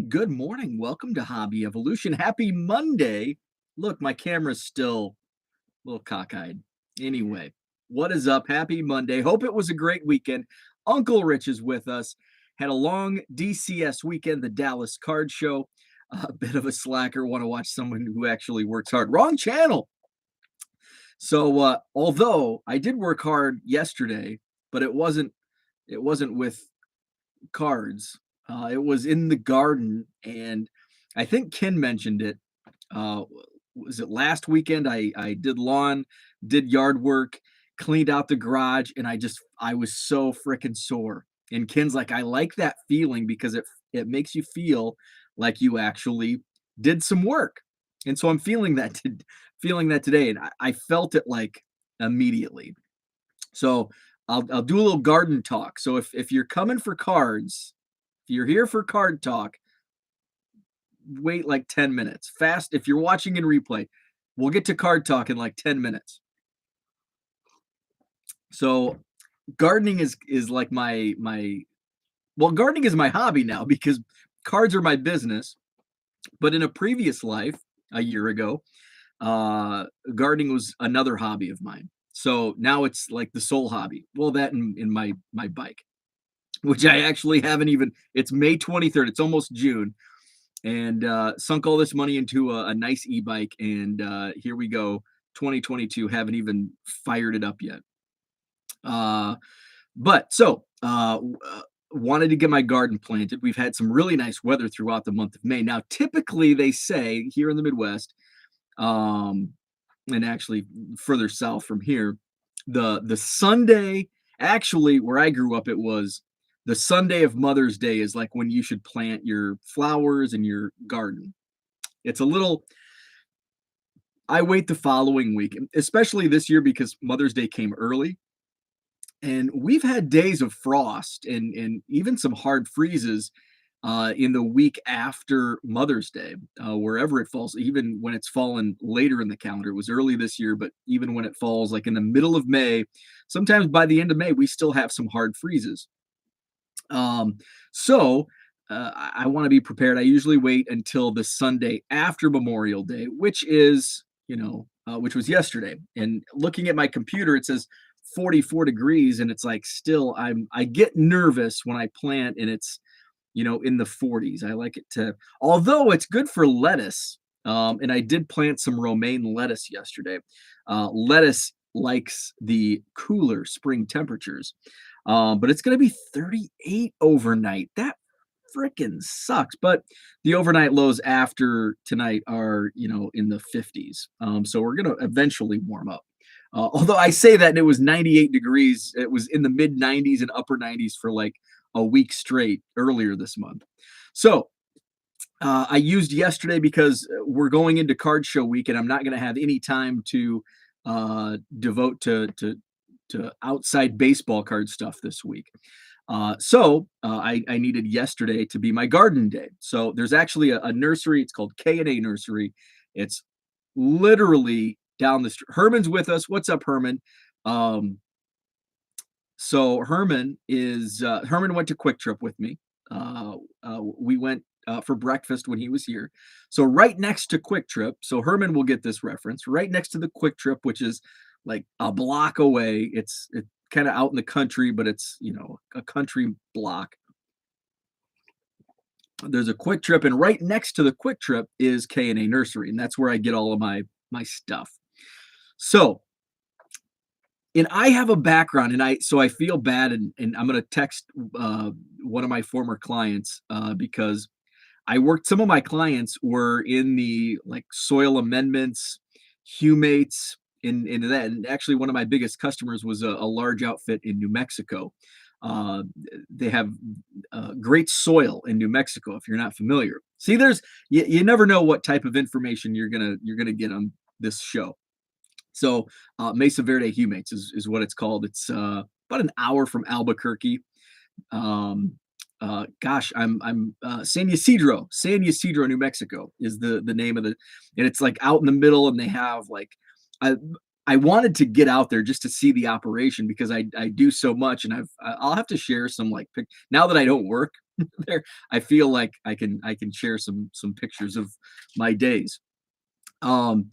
Good morning. Welcome to Hobby Evolution. Happy Monday. Look, my camera's still a little cockeyed. Anyway, what is up? Happy Monday. Hope it was a great weekend. Uncle Rich is with us. Had a long DCS weekend, the Dallas Card Show. A bit of a slacker. Want to watch someone who actually works hard. Wrong channel. So, although I did work hard yesterday, but it wasn't with cards. It was in the garden, and I think Ken mentioned it. Uh, was it last weekend? I did lawn, did yard work, cleaned out the garage, and I was so freaking sore. And Ken's like, I like that feeling because it makes you feel like you actually did some work. And so I'm feeling that today, and I felt it like immediately. So I'll do a little garden talk. So if you're coming for cards, if you're here for card talk, wait like 10 minutes. Fast if you're watching in replay. We'll get to card talk in like 10 minutes. So gardening is like gardening is my hobby now because cards are my business. But in a previous life, a year ago, gardening was another hobby of mine. So now it's like the sole hobby. Well, that in my bike, which I actually haven't even. It's May 23rd. It's almost June, and sunk all this money into a nice e-bike, and here we go, 2022. Haven't even fired it up yet. But so wanted to get my garden planted. We've had some really nice weather throughout the month of May. Now, typically they say here in the Midwest, um, and actually further south from here, the Sunday, actually where I grew up, it was the Sunday of Mother's Day is like when you should plant your flowers in your garden. It's a little, I wait the following week, especially this year because Mother's Day came early. And we've had days of frost and even some hard freezes in the week after Mother's Day, wherever it falls, even when it's fallen later in the calendar. It was early this year, but even when it falls like in the middle of May, sometimes by the end of May, we still have some hard freezes. Um, so I want to be prepared. I usually wait until the Sunday after Memorial Day, which was yesterday. And looking at my computer, it says 44 degrees, and it's like still I get nervous when I plant and it's in the 40s. I like it to, although it's good for lettuce. And I did plant some romaine lettuce yesterday. Lettuce likes the cooler spring temperatures. But it's going to be 38 overnight. That freaking sucks. But the overnight lows after tonight are, in the 50s. So we're going to eventually warm up. Although I say that and it was 98 degrees, it was in the mid 90s and upper 90s for like a week straight earlier this month. So I used yesterday because we're going into card show week and I'm not going to have any time to devote to outside baseball card stuff this week. I needed yesterday to be my garden day. So there's actually a nursery. It's called K&A Nursery. It's literally down the street. Herman's with us. What's up, Herman? So Herman went to Quick Trip with me. We went for breakfast when he was here. So right next to Quick Trip, so Herman will get this reference. Right next to the Quick Trip, which is like a block away. It's kind of out in the country, but it's a country block. There's a Quick Trip, and right next to the Quick Trip is K&A Nursery, and that's where I get all of my stuff. So, and I have a background, and I feel bad, and I'm gonna text one of my former clients because some of my clients were in the like soil amendments, humates, into that. And actually, one of my biggest customers was a large outfit in New Mexico. They have great soil in New Mexico. If you're not familiar, see, you never know what type of information you're gonna get on this show. So Mesa Verde Humates is what it's called. It's about an hour from Albuquerque. I'm San Ysidro, New Mexico is the name of and it's like out in the middle, and they have like I wanted to get out there just to see the operation because I do so much, and I'll have to share some like now that I don't work there. I feel like I can share some pictures of my days. Um,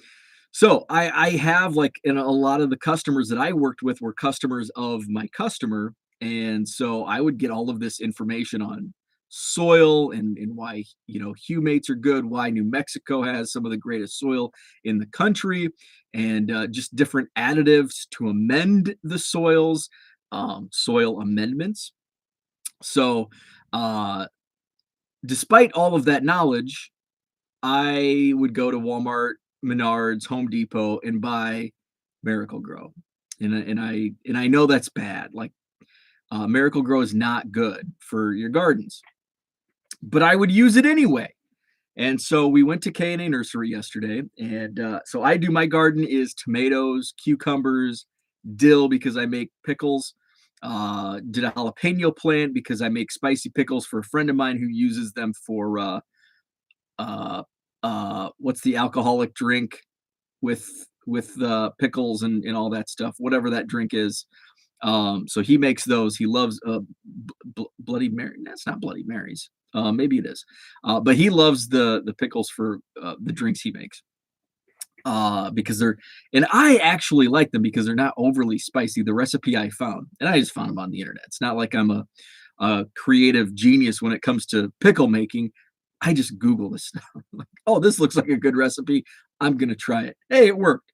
so I have like, and a lot of the customers that I worked with were customers of my customer, and so I would get all of this information on soil and why humates are good, why New Mexico has some of the greatest soil in the country, and just different additives to amend the soils, soil amendments. So, uh, despite all of that knowledge, I would go to Walmart, Menards, Home Depot, and buy Miracle Grow, and I know that's bad. Like Miracle Grow is not good for your gardens, but I would use it anyway. And so we went to K&A Nursery yesterday, and so I do my garden is tomatoes, cucumbers, dill because I make pickles. Did a jalapeno plant because I make spicy pickles for a friend of mine who uses them for uh what's the alcoholic drink with pickles and all that stuff, whatever that drink is. So he makes those. He loves Bloody Mary. That's not Bloody Marys. Maybe it is. But he loves the pickles for the drinks he makes. Because they're, and I actually like them because they're not overly spicy. The recipe I found, and I just found them on the internet. It's not like I'm a creative genius when it comes to pickle making. I just Google this stuff. Like, oh, this looks like a good recipe. I'm gonna try it. Hey, it worked.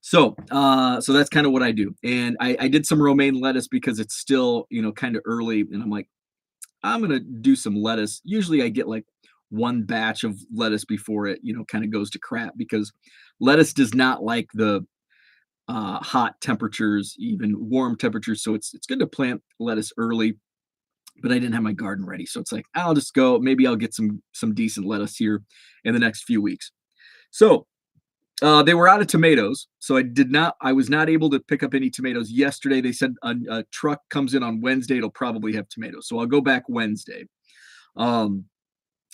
So that's kind of what I do. And I did some romaine lettuce because it's still, kind of early. And I'm like, I'm gonna do some lettuce. Usually I get like one batch of lettuce before it, kind of goes to crap because lettuce does not like the hot temperatures, even warm temperatures. So it's good to plant lettuce early, but I didn't have my garden ready. So it's like, I'll just go, maybe I'll get some decent lettuce here in the next few weeks. So they were out of tomatoes, so I was not able to pick up any tomatoes yesterday. They said a truck comes in on Wednesday. It'll probably have tomatoes. So I'll go back Wednesday. Um,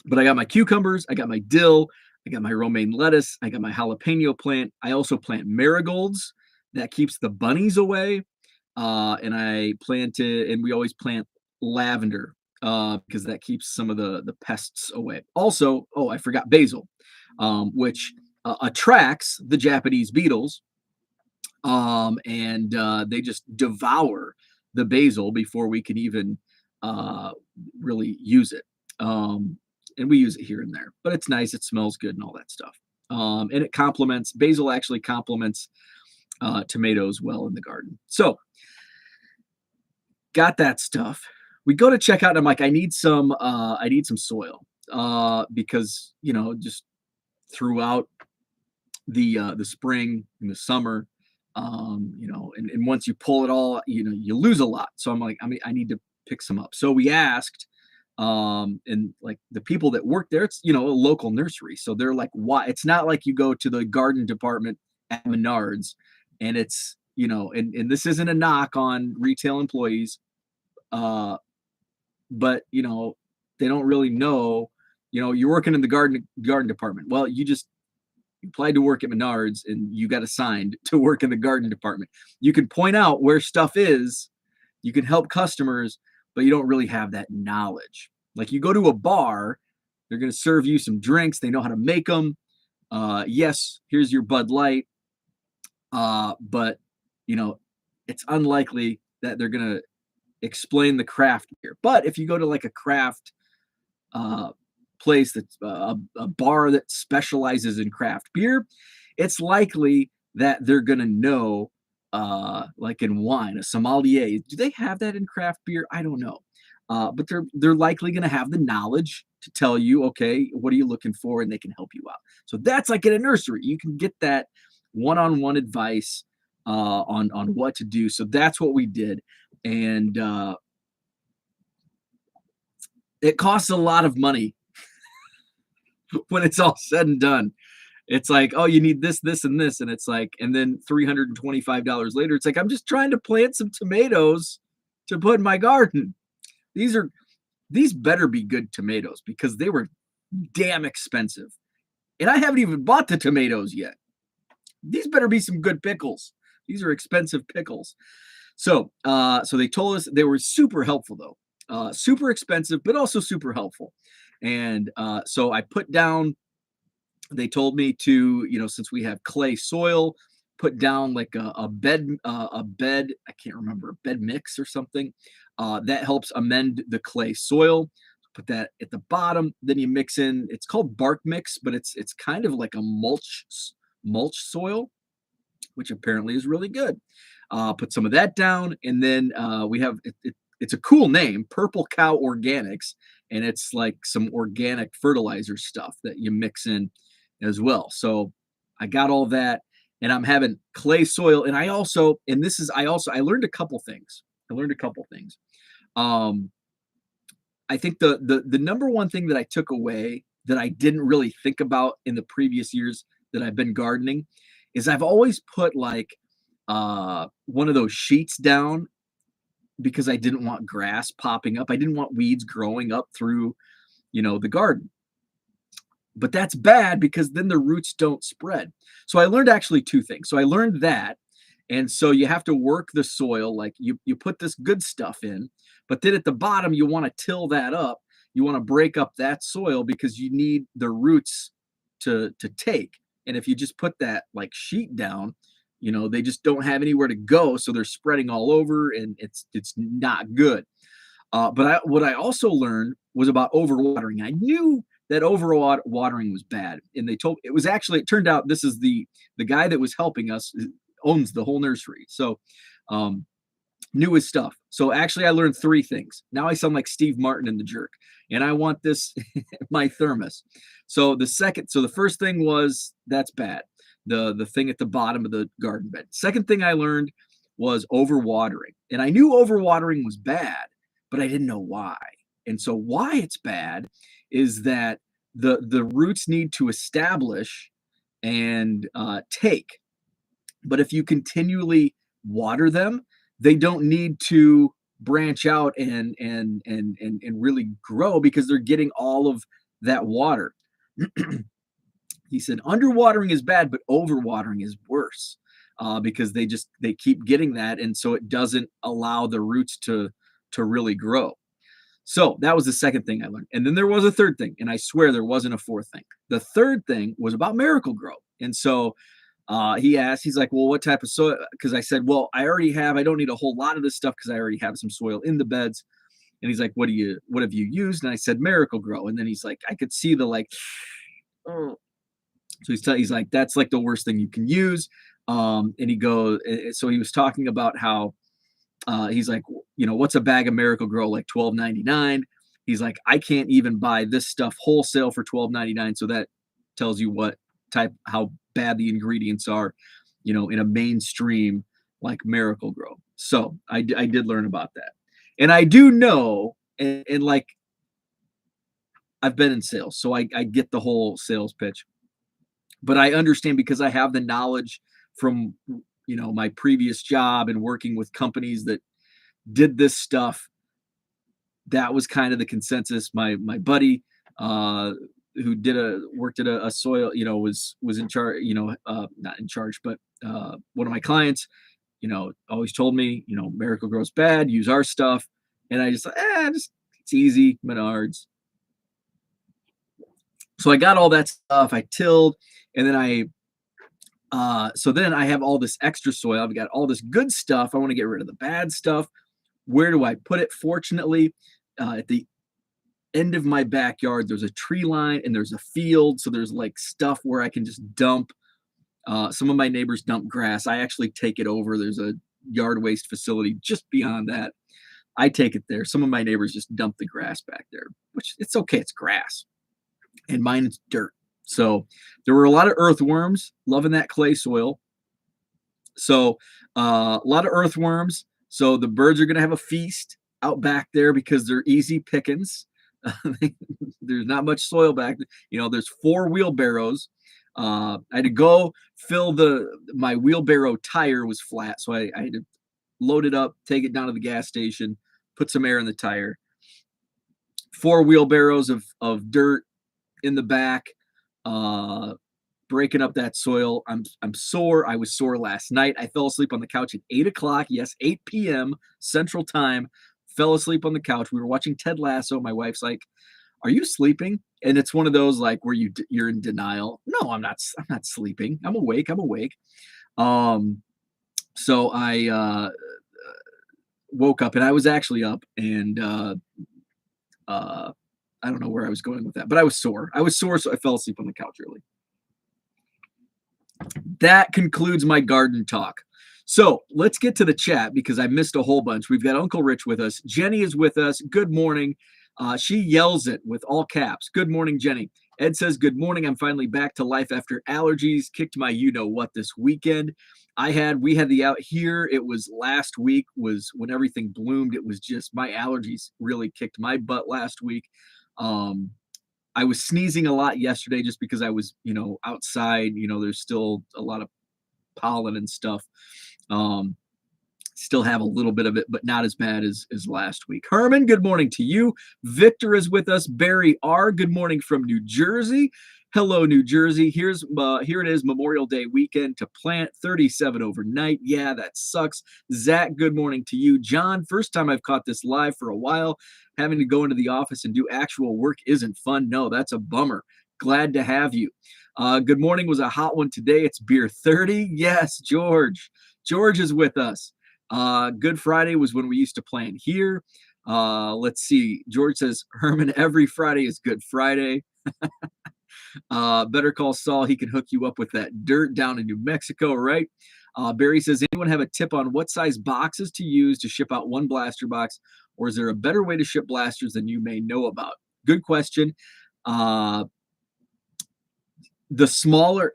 but I got my cucumbers, I got my dill, I got my romaine lettuce, I got my jalapeno plant. I also plant marigolds that keeps the bunnies away. And I planted, and we always plant lavender because that keeps some of the pests away. Also, oh, I forgot basil, which attracts the Japanese beetles, and they just devour the basil before we can even uh, really use it. And we use it here and there, but it's nice. It smells good and all that stuff. And it complements, basil actually complements tomatoes well in the garden. So got that stuff. We go to check out, and I'm like, I need some soil because just throughout the spring and the summer, and once you pull it all, you lose a lot. So I'm like, I need to pick some up. So we asked, and like the people that work there, it's a local nursery, so they're like, why? It's not like you go to the garden department at Menards, and it's and this isn't a knock on retail employees, but they don't really know. You're working in the garden department. Well, you applied to work at Menards and you got assigned to work in the garden department. You can point out where stuff is, you can help customers, but you don't really have that knowledge. Like you go to a bar, they're going to serve you some drinks, they know how to make them. Yes, here's your Bud Light, but it's unlikely that they're going to explain the craft beer. But if you go to like a craft place that's a bar that specializes in craft beer, it's likely that they're going to know, like in wine, a sommelier. Do they have that in craft beer? I don't know. But they're likely going to have the knowledge to tell you, okay, what are you looking for, and they can help you out. So that's like at a nursery, you can get that one-on-one advice on what to do. So that's what we did, and it costs a lot of money when it's all said and done. It's like, oh, you need this, this, and this, and it's like, and then $325 later, it's like, I'm just trying to plant some tomatoes to put in my garden. These better be good tomatoes because they were damn expensive. And I haven't even bought the tomatoes yet. these better be some good pickles. These are expensive pickles. So they told us they were super helpful though, super expensive, but also super helpful. And so I put down. They told me to, since we have clay soil, put down like a bed. I can't remember, a bed mix or something that helps amend the clay soil. Put that at the bottom. Then you mix in. It's called bark mix, but it's kind of like a mulch soil, which apparently is really good. Put some of that down, and then we have it's a cool name, Purple Cow Organics, and it's like some organic fertilizer stuff that you mix in as well. So I got all that, and I'm having clay soil, and I learned a couple things. Um, I think the number one thing that I took away that I didn't really think about in the previous years that I've been gardening is I've always put like one of those sheets down because I didn't want grass popping up. I didn't want weeds growing up through, the garden. But that's bad because then the roots don't spread. So I learned actually two things. So I learned that. And so you have to work the soil, like you put this good stuff in, but then at the bottom you want to till that up. You want to break up that soil because you need the roots to take. And if you just put that like sheet down, they just don't have anywhere to go, so they're spreading all over, and it's not good. What I also learned was about overwatering. I knew that overwatering was bad, and it turned out this is the guy that was helping us owns the whole nursery, so knew his stuff. So actually, I learned three things. Now I sound like Steve Martin in The Jerk, and I want this my thermos. So the first thing was that's bad. The thing at the bottom of the garden bed. Second thing I learned was overwatering, and I knew overwatering was bad, but I didn't know why. And so why it's bad is that the roots need to establish and take. But if you continually water them, they don't need to branch out and really grow because they're getting all of that water. He said underwatering is bad, but overwatering is worse because they keep getting that, and so it doesn't allow the roots to really grow. So that was the second thing I learned. And then there was a third thing, and I swear there wasn't a fourth thing. The third thing was about Miracle-Gro. And so he's like, well, what type of soil? Because I said, well, I don't need a whole lot of this stuff because I already have some soil in the beds. And he's like, what have you used? And I said, Miracle-Gro. And then he's like, I could see the like, oh. So he's like, that's like the worst thing you can use. And so he was talking about how he's like, what's a bag of Miracle-Gro, like $12.99? He's like, I can't even buy this stuff wholesale for $12.99. So that tells you how bad the ingredients are, in a mainstream like Miracle-Gro. So I did learn about that. And I do know, and like, I've been in sales, so I get the whole sales pitch. But I understand because I have the knowledge from, my previous job and working with companies that did this stuff. That was kind of the consensus. My buddy who worked at a soil, was in charge, not in charge, but one of my clients, always told me, Miracle-Gro's bad, use our stuff. And I just it's easy, Menards. So I got all that stuff, I tilled, and then so then I have all this extra soil. I've got all this good stuff. I want to get rid of the bad stuff. Where do I put it? Fortunately, at the end of my backyard, there's a tree line and there's a field. So there's like stuff where I can just dump. Some of my neighbors dump grass. I actually take it over. There's a yard waste facility just beyond that. I take it there. Some of my neighbors just dump the grass back there, which it's okay. It's grass. And mine is dirt. So there were a lot of earthworms, loving that clay soil. So a lot of earthworms. So the birds are going to have a feast out back there because they're easy pickings. There's not much soil back there. There's 4 wheelbarrows. I had to go fill my wheelbarrow tire was flat. So I had to load it up, take it down to the gas station, put some air in the tire. 4 wheelbarrows of dirt in the back. breaking up that soil. I'm sore. I was sore last night. I fell asleep on the couch at 8 o'clock. Yes, 8 p.m. Central Time. Fell asleep on the couch. We were watching Ted Lasso. My wife's like, "Are you sleeping?" And it's one of those like where you're in denial. No, I'm not. I'm not sleeping. I'm awake. I'm awake. Um, so I woke up and I was actually up and uh, I don't know where I was going with that, but I was sore. I was sore, so I fell asleep on the couch early. That concludes my garden talk. So let's get to the chat because I missed a whole bunch. We've got Uncle Rich with us. Jenny is with us. Good morning. She yells it with all caps. Good morning, Jenny. Ed says, good morning. I'm finally back to life after allergies. Kicked my you-know-what this weekend. We had the out here. It was last week was when everything bloomed. It was just my allergies really kicked my butt last week. I was sneezing a lot yesterday just because I was, outside. There's still a lot of pollen and stuff. Still have a little bit of it, but not as bad as last week. Herman, good morning to you. Victor is with us. Barry R, good morning from New Jersey. Hello, New Jersey. Here it is, Memorial Day weekend to plant 37 overnight. Yeah, that sucks. Zach, good morning to you. John, first time I've caught this live for a while. Having to go into the office and do actual work isn't fun. No, that's a bummer. Glad to have you. Good morning was a hot one today. It's beer 30. Yes, George. George is with us. Good Friday was when we used to plan here. Let's see. George says, Herman, every Friday is Good Friday. Better call Saul. He can hook you up with that dirt down in New Mexico, right? Barry says, anyone have a tip on what size boxes to use to ship out one blaster box? Or is there a better way to ship blasters than you may know about? Good question. The smaller,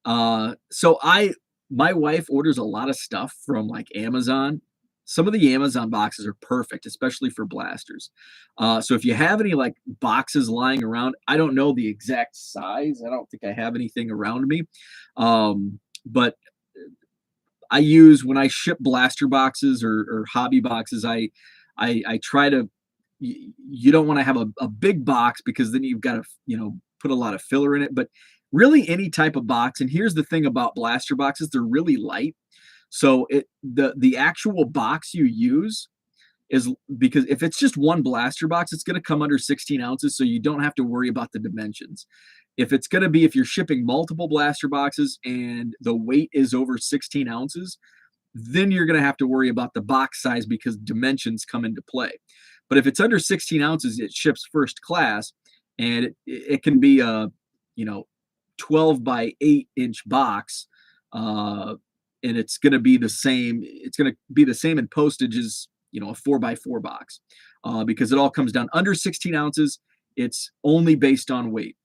my wife orders a lot of stuff from like Amazon. Some of the Amazon boxes are perfect, especially for blasters. So if you have any like boxes lying around, I don't know the exact size. I don't think I have anything around me. But I use when I ship blaster boxes or hobby boxes, I try to, you don't want to have a big box because then you've got to, put a lot of filler in it, but really any type of box. And here's the thing about blaster boxes, they're really light. So the actual box you use is, because if it's just one blaster box, it's going to come under 16 ounces. So you don't have to worry about the dimensions. If you're shipping multiple blaster boxes and the weight is over 16 ounces, then you're going to have to worry about the box size because dimensions come into play. But if it's under 16 ounces, it ships first class, and it can be a, 12 by 8-inch box. And it's going to be the same. It's going to be the same in postage as, a 4x4 box, because it all comes down under 16 ounces. It's only based on weight,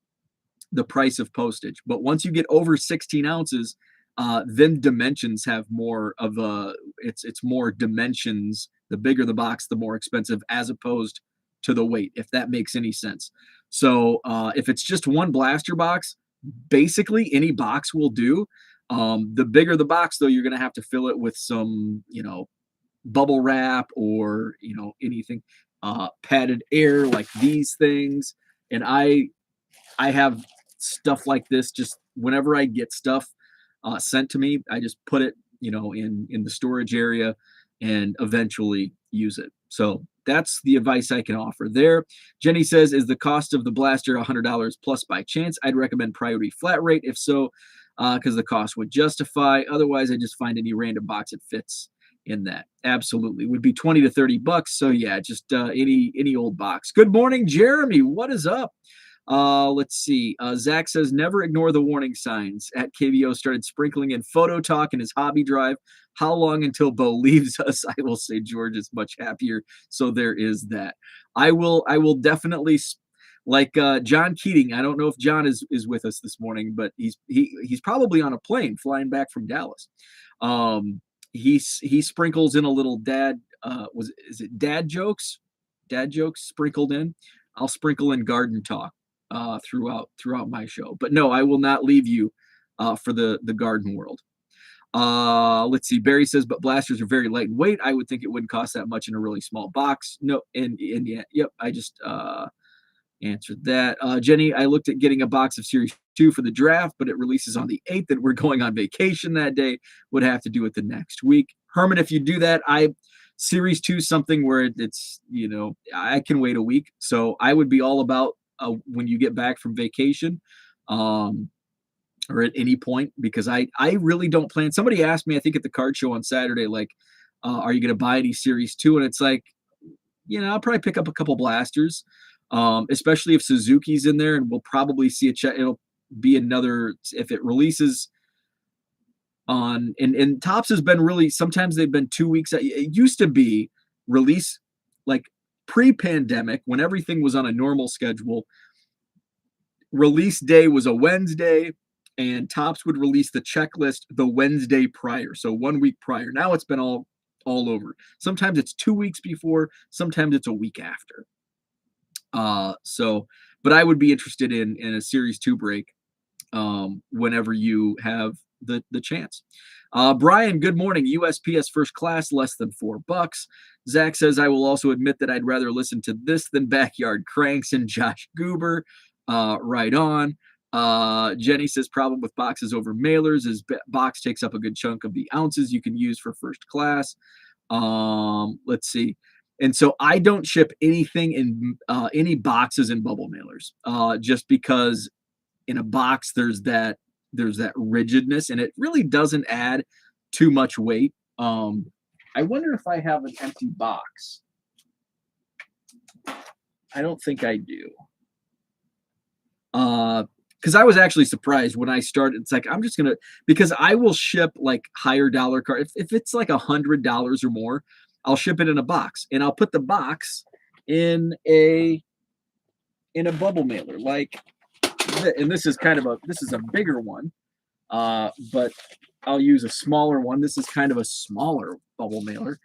the price of postage. But once you get over 16 ounces, then dimensions have more of it's more dimensions. The bigger the box, the more expensive, as opposed to the weight, if that makes any sense. So if it's just one blaster box, basically any box will do. The bigger the box, though, you're going to have to fill it with some, bubble wrap or, anything, padded air like these things. And I have stuff like this. Just whenever I get stuff sent to me, I just put it, in the storage area and eventually use it. So that's the advice I can offer there. Jenny says, is the cost of the blaster $100 plus by chance? I'd recommend priority flat rate if so, because the cost would justify. Otherwise, I just find any random box that fits in that. Absolutely. It would be 20 to 30 bucks. So yeah, just any old box. Good morning, Jeremy. What is up? Let's see. Zach says, never ignore the warning signs. At KVO started sprinkling in photo talk in his hobby drive. How long until Bo leaves us? I will say George is much happier. So there is that. I will definitely, like John Keating. I don't know if John is with us this morning, but he's probably on a plane flying back from Dallas. He sprinkles in a little dad jokes sprinkled in. I'll sprinkle in garden talk throughout my show, but no, I will not leave you for the garden world. Let's see. Barry says, but blasters are very lightweight. I would think it wouldn't cost that much in a really small box. No, and yeah, yep. I just Answered that. Jenny, I looked at getting a box of Series 2 for the draft, but it releases on the 8th and we're going on vacation that day. Would have to do it the next week. Herman, if you do that, Series 2 something where it's, I can wait a week. So I would be all about when you get back from vacation. Or at any point, because I really don't plan. Somebody asked me, I think at the card show on Saturday, like, are you going to buy any Series 2? And it's like, I'll probably pick up a couple blasters, especially if Suzuki's in there, and we'll probably see a check. It'll be another, if it releases on, and Tops has been really, sometimes they've been 2 weeks. It used to be release like pre-pandemic when everything was on a normal schedule. Release day was a Wednesday, and Tops would release the checklist the Wednesday prior, so 1 week prior. Now it's been all over. Sometimes it's 2 weeks before, sometimes it's a week after. But I would be interested in a Series 2 break whenever you have the chance. Brian, good morning. USPS first class, less than $4. Zach says, I will also admit that I'd rather listen to this than Backyard Cranks and Josh Goober. Right on. Jenny says, problem with boxes over mailers is box takes up a good chunk of the ounces you can use for first class. Let's see. And so I don't ship anything in any boxes in bubble mailers, just because in a box there's that rigidness, and it really doesn't add too much weight. I wonder if I have an empty box. I don't think I do. Because I was actually surprised when I started. It's like, I'm just gonna, because I will ship like higher dollar card. If it's like $100 or more, I'll ship it in a box, and I'll put the box in a bubble mailer. Like, and this is a bigger one, but I'll use a smaller one. This is kind of a smaller bubble mailer,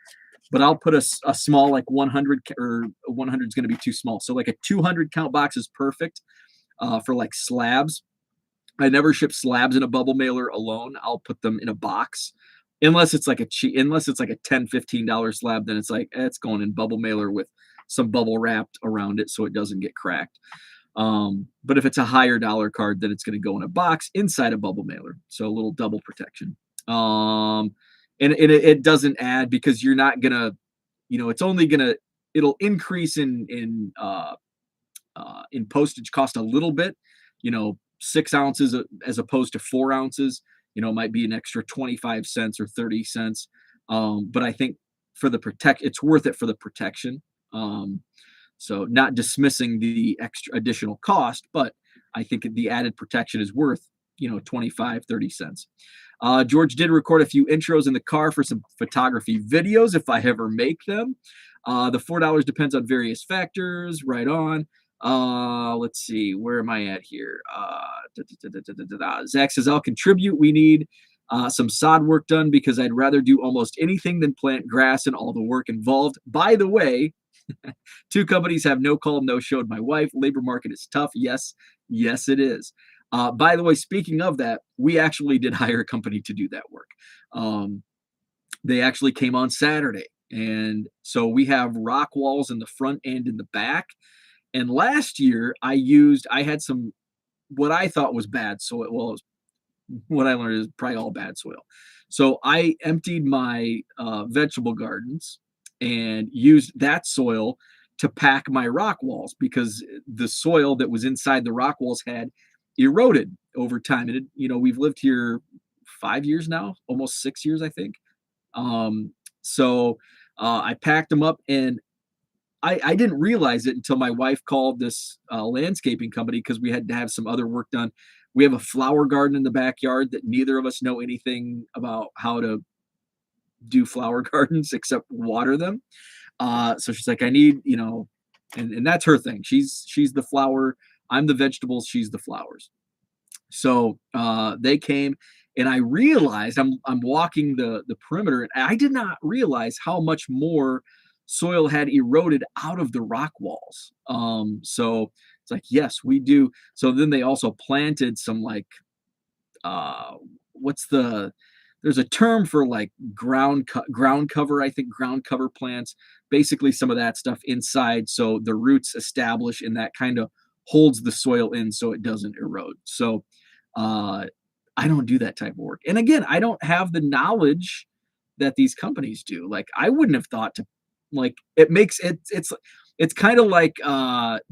but I'll put a small, like 100, or 100 is going to be too small. So like a 200 count box is perfect. For like slabs. I never ship slabs in a bubble mailer alone. I'll put them in a box. Unless it's like a $10, $15 slab, then it's like, it's going in bubble mailer with some bubble wrapped around it so it doesn't get cracked. But if it's a higher dollar card, then it's going to go in a box inside a bubble mailer. So a little double protection. And it doesn't add, because you're not going to, it's only going to, it'll increase in postage cost a little bit, 6 ounces as opposed to 4 ounces, might be an extra 25 cents or 30 cents. But I think for the it's worth it for the protection. So not dismissing the extra additional cost, but I think the added protection is worth, 25, 30 cents. George did record a few intros in the car for some photography videos if I ever make them. The $4 depends on various factors. Right on. Let's see, where am I at here? Zach says, I'll contribute. We need some sod work done because I'd rather do almost anything than plant grass and all the work involved. By the way, 2 companies have no call, no showed my wife. Labor market is tough. Yes, it is. By the way, speaking of that, we actually did hire a company to do that work. They actually came on Saturday. And so we have rock walls in the front and in the back. And last year I had some, what I thought was bad soil. Well, what I learned is probably all bad soil. So I emptied my vegetable gardens and used that soil to pack my rock walls, because the soil that was inside the rock walls had eroded over time. And we've lived here 5 years now, almost 6 years, I think. So I packed them up, and I didn't realize it until my wife called this landscaping company, because we had to have some other work done. We have a flower garden in the backyard that neither of us know anything about how to do flower gardens except water them. So she's like, I need, and that's her thing. She's the flower. I'm the vegetables. She's the flowers. So they came, and I realized I'm walking the perimeter, and I did not realize how much more soil had eroded out of the rock walls. So it's like, yes, we do. So then they also planted some, like, there's a term for like ground cover, I think, ground cover plants, basically some of that stuff inside. So the roots establish in that kind of holds the soil in so it doesn't erode. So I don't do that type of work. And again, I don't have the knowledge that these companies do. Like I wouldn't have thought to like it makes it's kind of like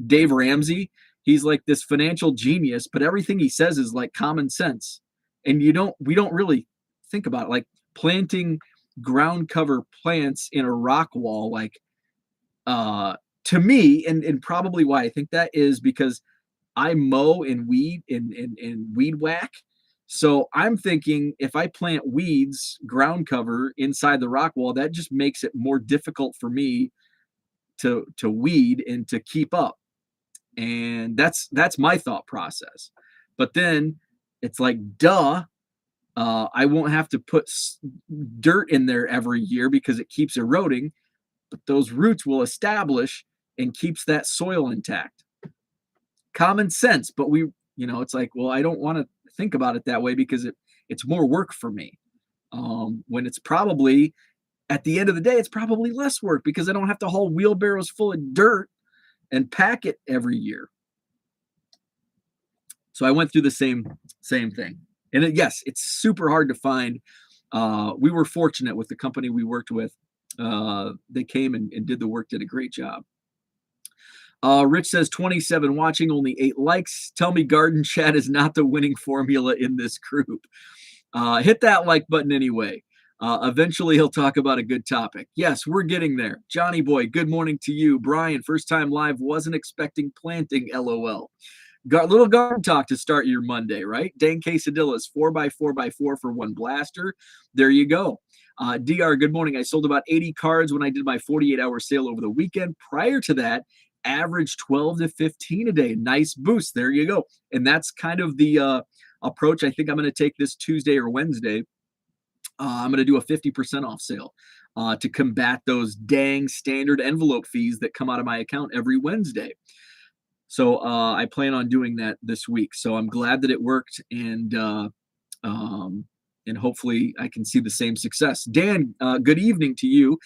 Dave Ramsey. He's like this financial genius, but everything he says is like common sense. And we don't really think about it. Like planting ground cover plants in a rock wall, like to me, and probably why I think that is because I mow and weed and weed whack. So I'm thinking if I plant weeds, ground cover inside the rock wall, that just makes it more difficult for me to weed and to keep up. And that's my thought process. But then it's like, duh, I won't have to put dirt in there every year because it keeps eroding, but those roots will establish and keeps that soil intact. Common sense, but it's like, well, I don't want to think about it that way because it's more work for me. When it's probably at the end of the day, it's probably less work because I don't have to haul wheelbarrows full of dirt and pack it every year. So I went through the same thing. And yes, it's super hard to find. We were fortunate with the company we worked with. They came and did the work, did a great job. Rich says 27 watching, only 8 likes. Tell me garden chat is not the winning formula in this group. Hit that like button anyway. Eventually he'll talk about a good topic. Yes, we're getting there. Johnny boy, good morning to you. Brian, first time live, wasn't expecting planting, LOL. Got little garden talk to start your Monday, right? Dang quesadillas, 4x4x4 for one blaster. There you go. DR, good morning. I sold about 80 cards when I did my 48-hour sale over the weekend. Prior to that, average 12 to 15 a day. Nice boost. There you go. And that's kind of the approach I think I'm going to take this Tuesday or Wednesday. I'm going to do a 50% off sale to combat those dang standard envelope fees that come out of my account every Wednesday. So I plan on doing that this week. So I'm glad that it worked, and hopefully I can see the same success. Dan, good evening to you.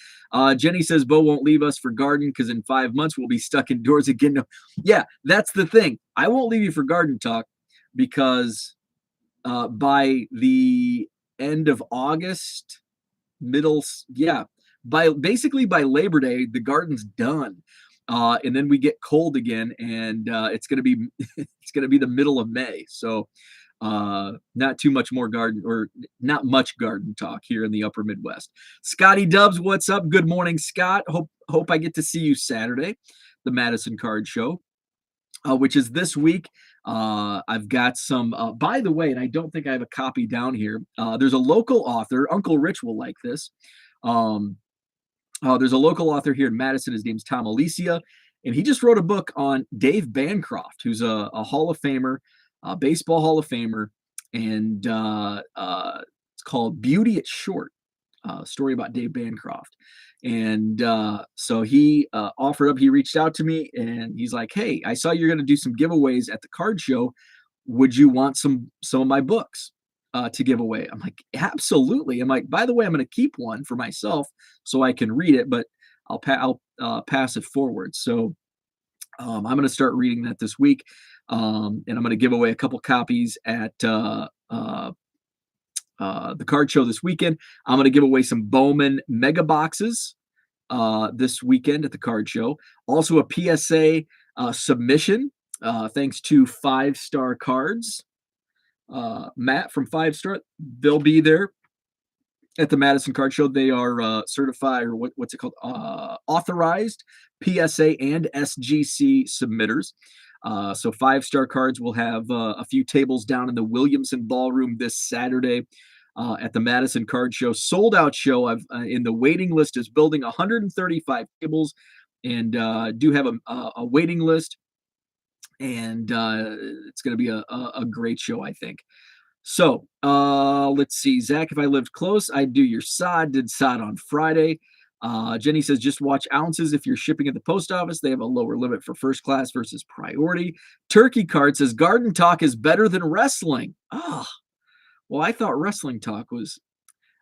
Jenny says Bo won't leave us for garden because in 5 months we'll be stuck indoors again. No, yeah, that's the thing. I won't leave you for garden talk because by the end of August, by Labor Day, the garden's done. And then we get cold again, and it's gonna be the middle of May. So not too much more garden, or not much garden talk here in the upper Midwest. Scotty Dubs, what's up? Good morning, Scott. Hope I get to see you Saturday, the Madison Card Show, which is this week. I've got some, by the way, and I don't think I have a copy down here. There's a local author, Uncle Rich will like this. There's a local author here in Madison. His name's Tom Alicia, and he just wrote a book on Dave Bancroft, who's a Hall of Famer, a baseball Hall of Famer, and it's called Beauty It's Short, a story about Dave Bancroft. And so he offered up, he reached out to me, and he's like, hey, I saw you're going to do some giveaways at the card show. Would you want some of my books to give away? I'm like, absolutely. I'm like, by the way, I'm going to keep one for myself so I can read it, but I'll pass it forward. So I'm going to start reading that this week, and I'm going to give away a couple copies at the card show this weekend. I'm going to give away some Bowman mega boxes this weekend at the card show. Also a PSA submission, thanks to 5-Star Cards. Matt from 5-Star, they'll be there at the Madison Card Show. They are certified, or what's it called? Authorized PSA and SGC submitters. So 5-Star Cards will have a few tables down in the Williamson Ballroom this Saturday at the Madison Card Show. Sold out show. I've in the waiting list is building 135 tables, and do have a waiting list. And it's going to be a great show, I think. So let's see. Zach, if I lived close, I'd do your sod. Did sod on Friday. Jenny says, just watch ounces if you're shipping at the post office. They have a lower limit for first class versus priority. Turkey Card says, garden talk is better than wrestling. Well, I thought wrestling talk was,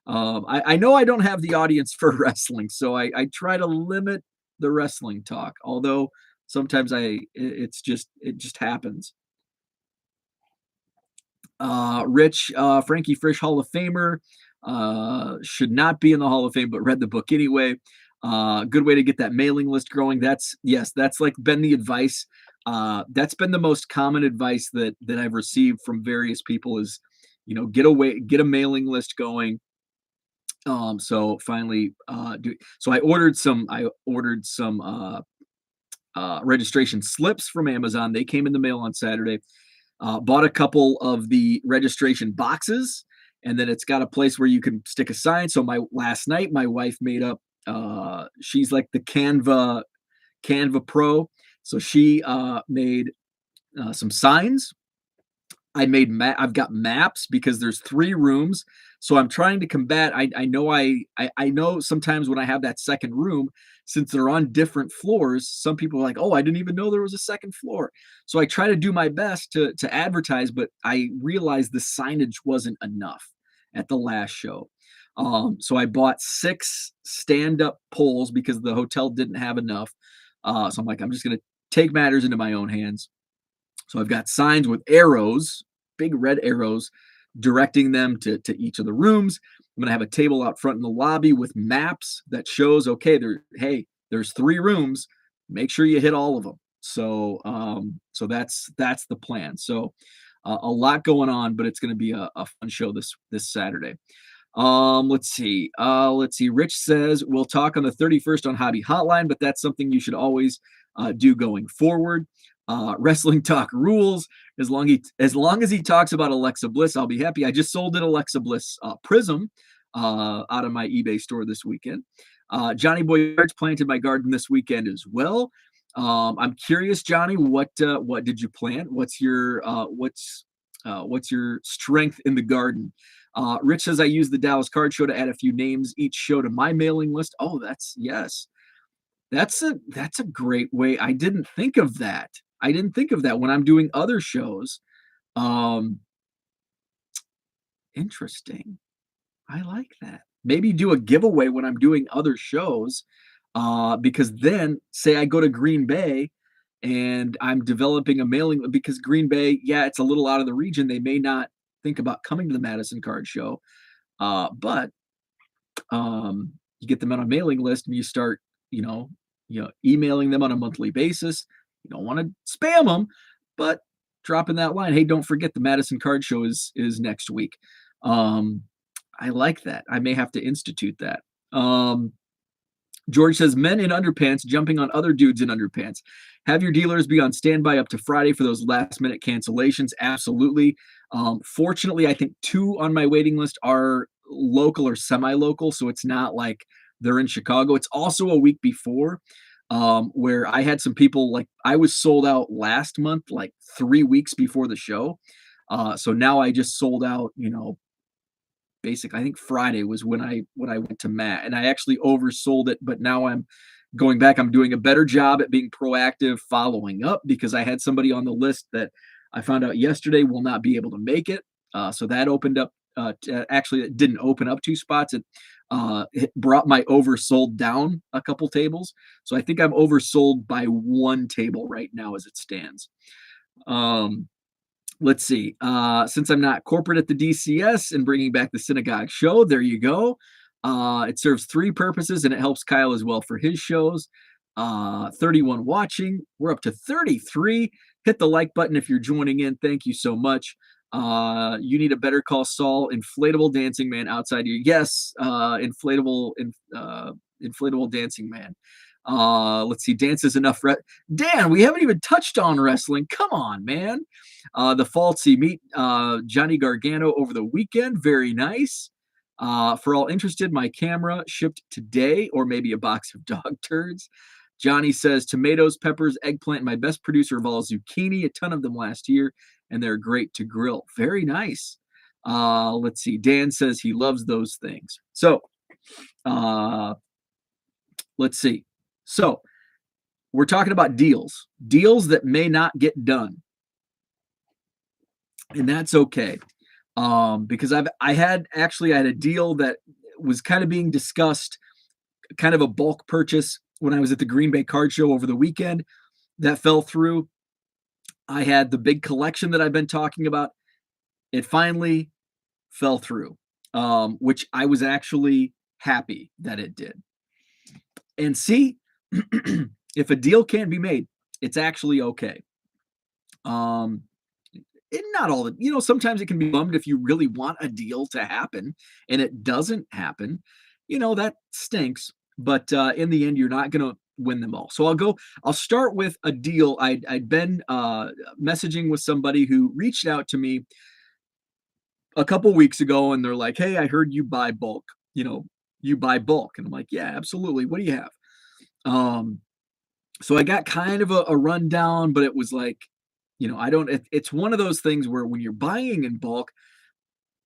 I know I don't have the audience for wrestling, so I try to limit the wrestling talk, although Sometimes it just happens. Rich, Frankie Frisch, Hall of Famer, should not be in the Hall of Fame, but read the book anyway. Good way to get that mailing list growing. That's like been the advice. That's been the most common advice that I've received from various people is, get a mailing list going. So finally, I ordered some registration slips from Amazon. They came in the mail on Saturday. Bought a couple of the registration boxes, and then it's got a place where you can stick a sign. So last night, my wife made up. She's like the Canva Pro, so she made some signs. I've got maps because there's 3 rooms. So I'm trying to combat. I know sometimes when I have that second room, since they're on different floors, some people are like, "Oh, I didn't even know there was a second floor." So I try to do my best to advertise, but I realized the signage wasn't enough at the last show. So I bought 6 stand-up poles because the hotel didn't have enough. So I'm like, I'm just gonna take matters into my own hands. So I've got signs with arrows, big red arrows, directing them to each of the rooms. I'm gonna have a table out front in the lobby with maps that shows, okay, there's 3 rooms. Make sure you hit all of them. So that's the plan. So a lot going on, but it's going to be a fun show this Saturday. Let's see. Let's see. Rich says we'll talk on the 31st on Hobby Hotline, but that's something you should always do going forward. Wrestling talk rules. As long as he talks about Alexa Bliss, I'll be happy. I just sold an Alexa Bliss Prism out of my eBay store this weekend. Johnny Boyard's planted my garden this weekend as well. I'm curious, Johnny, what did you plant? What's your strength in the garden? Rich says I use the Dallas Card Show to add a few names each show to my mailing list. Oh, yes. That's a great way. I didn't think of that. When I'm doing other shows. Interesting. I like that. Maybe do a giveaway when I'm doing other shows. Because then say I go to Green Bay and I'm developing a mailing because Green Bay, yeah, it's a little out of the region. They may not think about coming to the Madison Card Show. But you get them on a mailing list and you start, emailing them on a monthly basis. You don't want to spam them, but dropping that line, hey, don't forget the Madison Card Show is next week. I like that. I may have to institute that. George says men in underpants jumping on other dudes in underpants. Have your dealers be on standby up to Friday for those last minute cancellations. Absolutely. Fortunately, I think 2 on my waiting list are local or semi-local, so it's not like they're in Chicago. It's also a week before where I had some people like I was sold out last month, like 3 weeks before the show. So now I just sold out, basically I think Friday was when I went to Matt and I actually oversold it, but now I'm going back. I'm doing a better job at being proactive following up because I had somebody on the list that I found out yesterday will not be able to make it. So that opened up actually it didn't open up 2 spots. It brought my oversold down a couple tables. So I think I'm oversold by 1 table right now as it stands. Let's see. Since I'm not corporate at the DCS and bringing back the synagogue show, there you go. It serves 3 purposes and it helps Kyle as well for his shows. 31 watching. We're up to 33. Hit the like button if you're joining in. Thank you so much. You need a Better Call Saul inflatable dancing man outside your inflatable dancing man. Let's see. Dance is enough. Dan, we haven't even touched on wrestling. Come on, man. The Falsey meet Johnny Gargano over the weekend. Very nice. For all interested, my camera shipped today, or maybe a box of dog turds. Johnny says tomatoes, peppers, eggplant. My best producer of all, zucchini. A ton of them last year, and they're great to grill. Very nice. Let's see. Dan says he loves those things. So, let's see. So, we're talking about deals that may not get done, and that's okay. Because I had a deal that was kind of being discussed, kind of a bulk purchase when I was at the Green Bay Card Show over the weekend. that fell through. I had the big collection that I've been talking about. It finally fell through, which I was actually happy that it did. And see, if a deal can't be made, it's actually okay. Um, and not all the, sometimes it can be bummed if you really want a deal to happen and it doesn't happen. That stinks. But in the end, you're not going to win them all. So I'll start with a deal. I'd been messaging with somebody who reached out to me a couple weeks ago and they're like, "Hey, I heard you buy bulk, you know, you buy bulk." And I'm like, "Yeah, absolutely. What do you have?" Um, so I got kind of a rundown, but it was like, I don't, it's one of those things where when you're buying in bulk,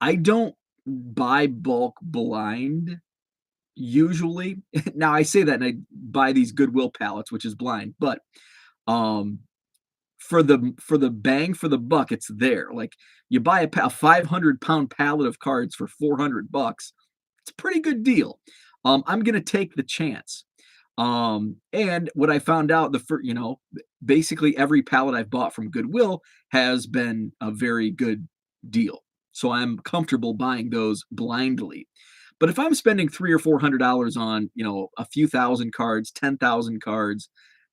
I don't buy bulk blind usually. Now I say that and I buy these Goodwill pallets, which is blind, but um for the bang for the buck, it's there. Like you buy a 500-pound pallet of cards for $400. It's a pretty good deal. I'm gonna take the chance. And what I found out basically every pallet I've bought from Goodwill has been a very good deal. So I'm comfortable buying those blindly. But if I'm spending $300 or $400 on, a few thousand cards, 10,000 cards,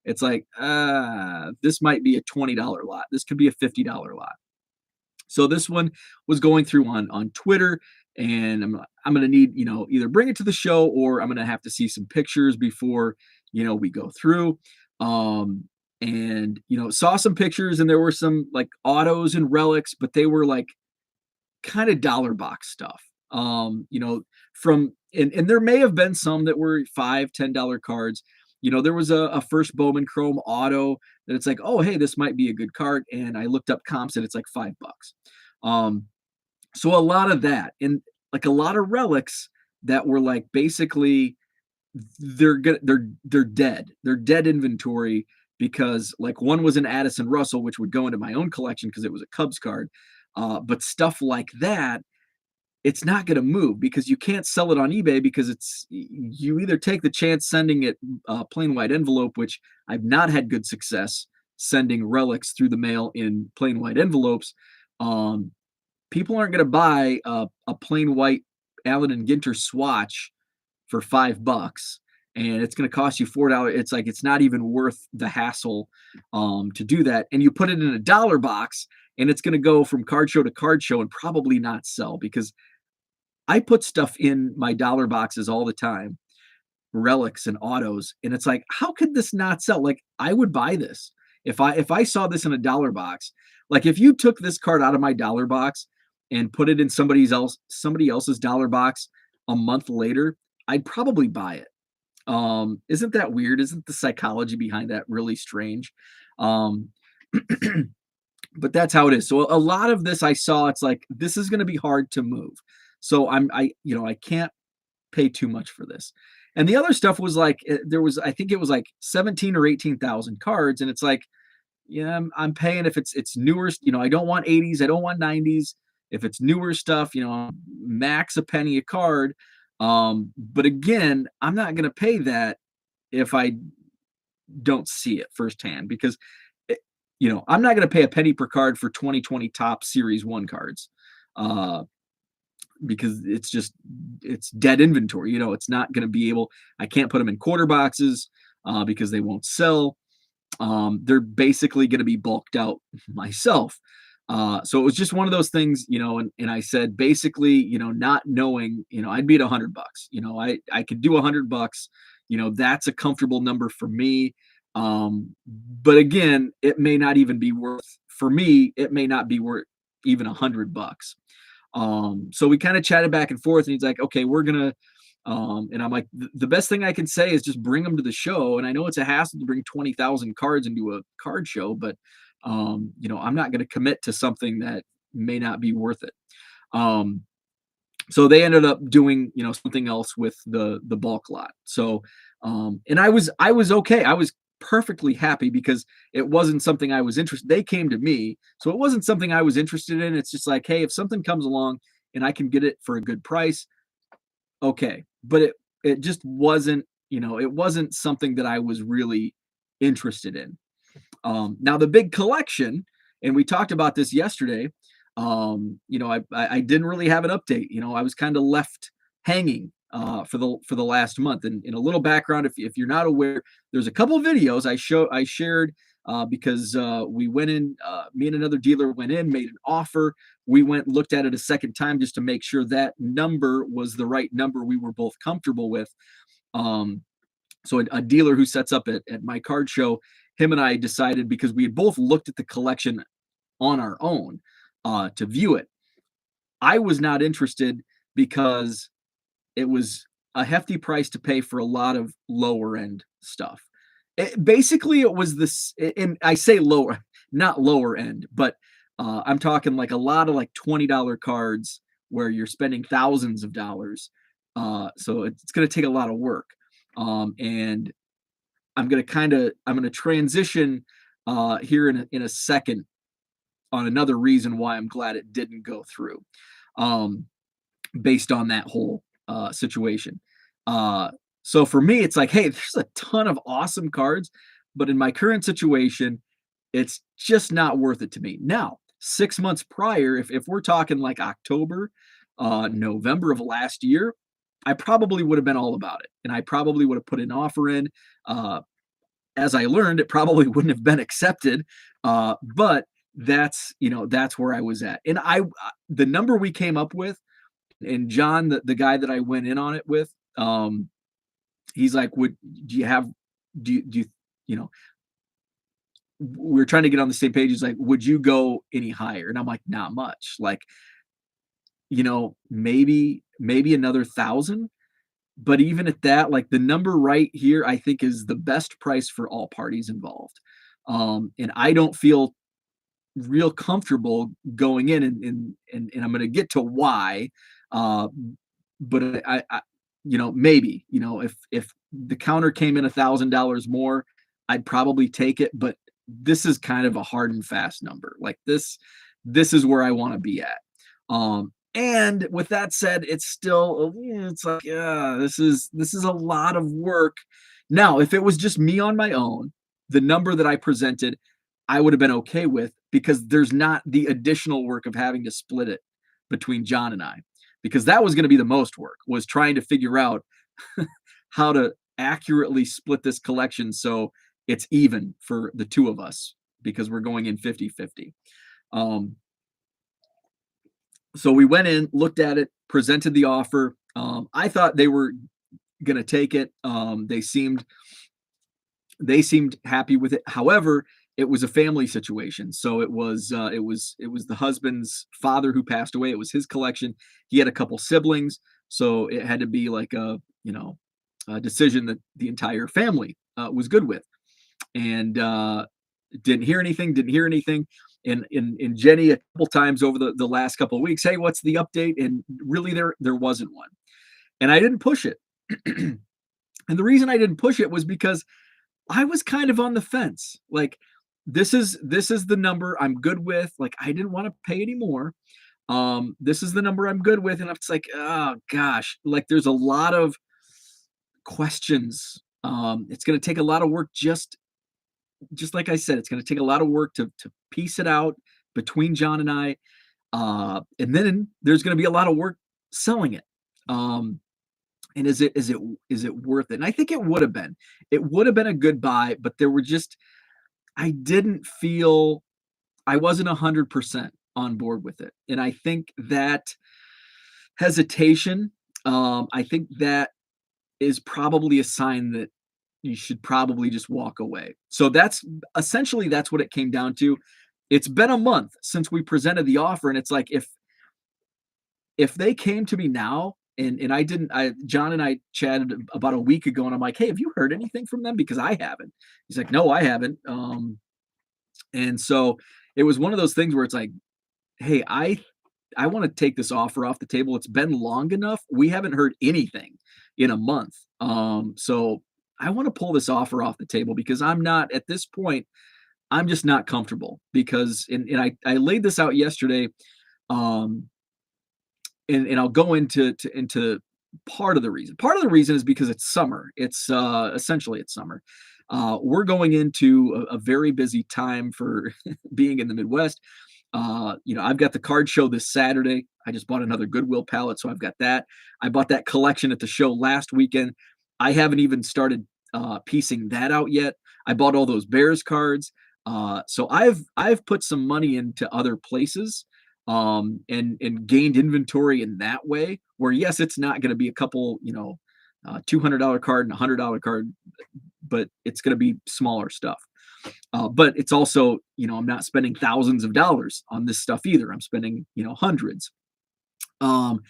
it's like, this might be a $20 lot. This could be a $50 lot. So this one was going through on Twitter, and I'm gonna need, either bring it to the show or I'm gonna have to see some pictures before we go through. Um, and saw some pictures, and there were some like autos and relics, but they were like kind of dollar box stuff. From and there may have been some that were $5, $10 cards. There was a first Bowman Chrome auto that it's like, oh hey, this might be a good card. And I looked up comps and it's like $5. Um, so a lot of that, and like a lot of relics that were like basically they're good, they're dead. They're dead inventory because like one was an Addison Russell, which would go into my own collection because it was a Cubs card. But stuff like that, it's not going to move because you can't sell it on eBay because you either take the chance sending it plain white envelope, which I've not had good success sending relics through the mail in plain white envelopes. Um, People aren't going to buy a plain white Allen and Ginter swatch for $5 and it's going to cost you $4. It's like it's not even worth the hassle to do that. And you put it in a dollar box and it's going to go from card show to card show and probably not sell because I put stuff in my dollar boxes all the time, relics and autos, and it's like, how could this not sell? Like I would buy this if I saw this in a dollar box. Like if you took this card out of my dollar box and put it in somebody else's dollar box a month later, I'd probably buy it. Isn't that weird? Isn't the psychology behind that really strange? Um, but that's how it is. So a lot of this I saw, it's like this is going to be hard to move. So I can't pay too much for this. And the other stuff was like there was I think it was like 17 or 18,000 cards and it's like yeah, I'm paying if it's newer, I don't want 80s, I don't want 90s. If it's newer stuff, max a penny a card. But again, I'm not going to pay that if I don't see it firsthand because I'm not going to pay a penny per card for 2020 top series 1 cards. Because it's dead inventory. It's not going to be able. I can't put them in quarter boxes because they won't sell. They're basically going to be bulked out myself. So it was just one of those things, and I said basically, not knowing, I'd be at $100. I could do $100. That's a comfortable number for me. But again, it may not even be worth for me. It may not be worth even $100. So we kind of chatted back and forth, and he's like, "Okay, we're gonna." And I'm like, the best thing I can say is just bring them to the show. And I know it's a hassle to bring 20,000 cards into a card show, but I'm not going to commit to something that may not be worth it. Um, so they ended up doing, something else with the bulk lot. So, and I was okay. I was perfectly happy because it wasn't something I was interested. They came to me, so it wasn't something I was interested in. It's just like, hey, if something comes along and I can get it for a good price, okay. But it just wasn't, it wasn't something that I was really interested in. Now the big collection, and we talked about this yesterday. I didn't really have an update. I was kind of left hanging for the last month. And in a little background, if you're not aware, there's a couple of videos I shared because we went in. Me and another dealer went in, made an offer. We went looked at it a second time just to make sure that number was the right number we were both comfortable with. Um, so a dealer who sets up at my card show, him and I decided because we had both looked at the collection on our own to view it. I was not interested because it was a hefty price to pay for a lot of lower end stuff. Basically, it was this, and I say lower, not lower end, but I'm talking like a lot of like $20 cards where you're spending thousands of dollars. So it's going to take a lot of work. And I'm going to transition here in a second on another reason why I'm glad it didn't go through, um, based on that whole situation. Uh, so for me, it's like, hey, there's a ton of awesome cards, but in my current situation, it's just not worth it to me. Now, 6 months prior, if we're talking like October, November of last year, I probably would have been all about it, and I probably would have put an offer in. Uh, as I learned, it probably wouldn't have been accepted. But that's where I was at. And the number we came up with, and John, the guy that I went in on it with, he's like, "Would do you have do you you know?" We're trying to get on the same page. He's like, "Would you go any higher?" And I'm like, "Not much. Like, maybe another thousand." But even at that, like the number right here, I think is the best price for all parties involved. And I don't feel real comfortable going in and I'm going to get to why. Uh, but maybe, if the counter came in $1,000 more, I'd probably take it. But this is kind of a hard and fast number. Like this is where I want to be at. And with that said, it's still, it's like, yeah, this is a lot of work. Now, if it was just me on my own, the number that I presented, I would have been okay with because there's not the additional work of having to split it between John and I, because that was going to be the most work, was trying to figure out how to accurately split this collection so it's even for the two of us because we're going in 50-50. Um, so we went in, looked at it, presented the offer. I thought they were going to take it. They seemed happy with it. However, it was a family situation, so it was the husband's father who passed away. It was his collection. He had a couple siblings, so it had to be like a decision that the entire family was good with. And didn't hear anything. And Jenny a couple times over the last couple of weeks, hey, what's the update? And really there wasn't one. And I didn't push it. And the reason I didn't push it was because I was kind of on the fence. Like, this is the number I'm good with. Like, I didn't want to pay anymore. This is the number I'm good with. And it's like, oh gosh, like there's a lot of questions. It's gonna take a lot of work, just like I said, it's gonna take a lot of work to piece it out between John and I. And then there's gonna be a lot of work selling it. Um, and is it worth it? And I think it would have been. It would have been a good buy, but there were just I didn't feel I wasn't 100% on board with it. And I think that hesitation, I think that is probably a sign that you should probably just walk away. So that's what it came down to. It's been a month since we presented the offer, and it's like if they came to me now and I didn't I John and I chatted about a week ago and I'm like, "Hey, have you heard anything from them? Because I haven't." He's like, "No, I haven't." And so it was one of those things where it's like, "Hey, I want to take this offer off the table. It's been long enough. We haven't heard anything in a month. So I want to pull this offer off the table because I'm not at this point, I'm just not comfortable because and I laid this out yesterday. Um, and I'll go into part of the reason. Part of the reason is because it's summer. It's essentially it's summer. We're going into a very busy time for being in the Midwest. I've got the card show this Saturday. I just bought another Goodwill palette, so I've got that. I bought that collection at the show last weekend. I haven't even started piecing that out yet. I bought all those Bears cards. So I've put some money into other places and gained inventory in that way. Where yes, it's not going to be a couple, $200 card and $100 card, but it's going to be smaller stuff. But it's also, I'm not spending thousands of dollars on this stuff either. I'm spending, hundreds. Um,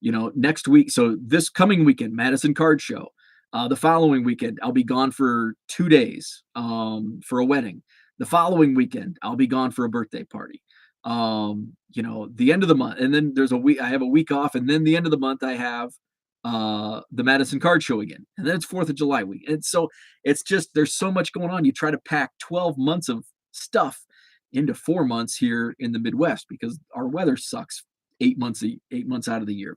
Next week, so this coming weekend, Madison Card Show. The following weekend, I'll be gone for 2 days for a wedding. The following weekend, I'll be gone for a birthday party. The end of the month, and then there's a week. I have a week off, and then the end of the month, I have the Madison Card Show again, and then it's 4th of July week. And so it's just there's so much going on. You try to pack 12 months of stuff into 4 months here in the Midwest because our weather sucks 8 months out of the year.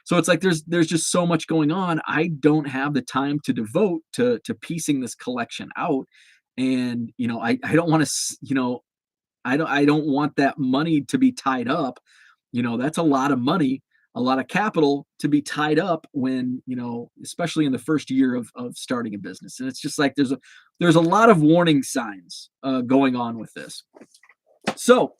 So it's like there's just so much going on. I don't have the time to devote to piecing this collection out. And I don't want to, I don't want that money to be tied up. That's a lot of money, a lot of capital to be tied up when, especially in the first year of starting a business. And it's just like there's a lot of warning signs going on with this. So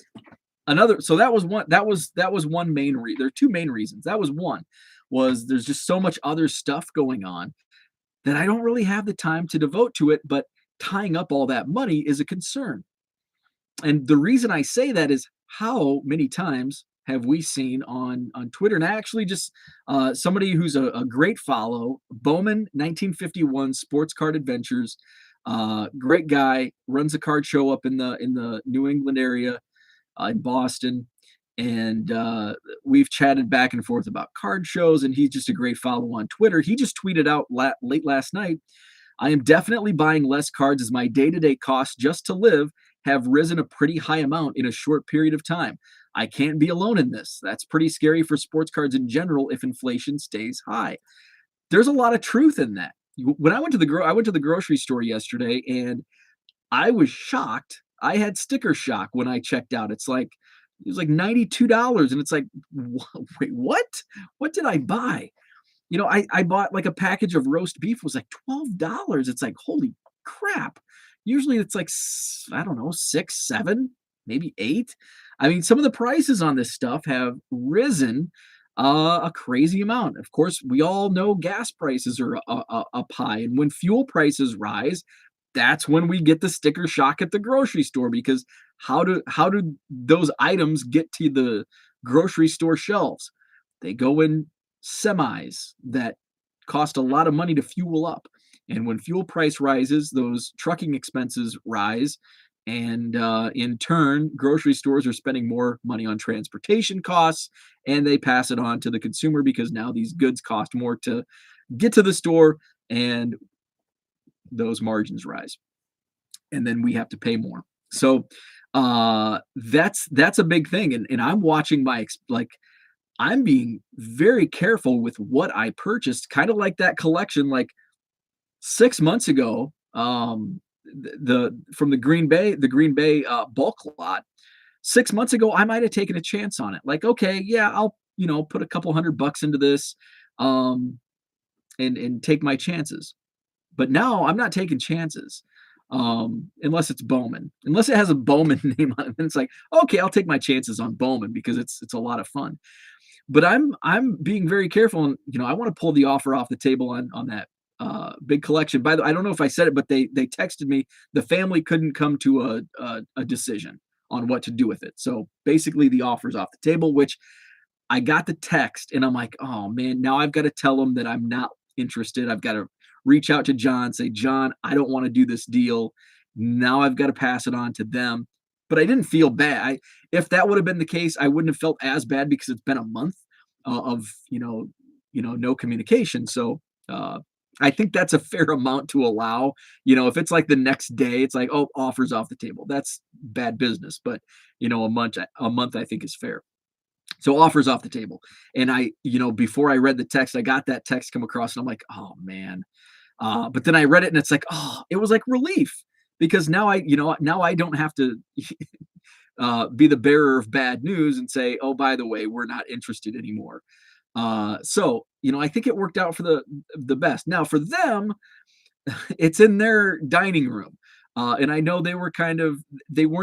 that was one main reason. There are two main reasons. That was one, was there's just so much other stuff going on that I don't really have the time to devote to it, but tying up all that money is a concern. And the reason I say that is how many times have we seen on Twitter, and actually just somebody who's a great follow, Bowman 1951 Sports Card Adventures, great guy, runs a card show up in the New England area, in Boston, and we've chatted back and forth about card shows, and he's just a great follow on Twitter. He just tweeted out late last night, I am definitely buying less cards as my day-to-day costs just to live have risen a pretty high amount in a short period of time. I can't be alone in this. That's pretty scary for sports cards in general if inflation stays high. There's a lot of truth in that. When I went to the grocery store yesterday, and I was shocked. I had sticker shock when I checked out. It was like $92, and it's like, wait, what? What did I buy? I bought like a package of roast beef was like $12. It's like, holy crap. Usually it's like, I don't know, 6, 7, maybe 8. I mean, some of the prices on this stuff have risen a crazy amount. Of course, we all know gas prices are up high. And when fuel prices rise, that's when we get the sticker shock at the grocery store, because how do those items get to the grocery store shelves? They go in semis that cost a lot of money to fuel up. And when fuel price rises, those trucking expenses rise. And in turn, grocery stores are spending more money on transportation costs, and they pass it on to the consumer because now these goods cost more to get to the store, and those margins rise. And then we have to pay more. So that's a big thing. And I'm watching I'm being very careful with what I purchased, kind of like that collection, like 6 months ago, from the Green Bay bulk lot. 6 months ago, I might have taken a chance on it. Like, okay, yeah, I'll put a couple $100 into this, and take my chances. But now I'm not taking chances, unless it's Bowman, unless it has a Bowman name on it. And it's like, okay, I'll take my chances on Bowman because it's a lot of fun. But I'm being very careful, and I want to pull the offer off the table on that big collection. By the way, I don't know if I said it, but they texted me. The family couldn't come to a decision on what to do with it. So basically, the offer's off the table. Which I got the text, and I'm like, oh man, now I've got to tell them that I'm not interested. I've got to reach out to John, say, John, I don't want to do this deal. Now I've got to pass it on to them. But I didn't feel bad. If that would have been the case, I wouldn't have felt as bad because it's been a month of no communication. So I think that's a fair amount to allow. If it's like the next day, it's like, oh, offers off the table. That's bad business. But a month I think is fair. So offers off the table. And before I read the text, I got that text come across, and I'm like, oh man, But then I read it and it's like, oh, it was like relief because now I don't have to be the bearer of bad news and say, oh, by the way, we're not interested anymore. I think it worked out for the best. Now for them, it's in their dining room. And I know they weren't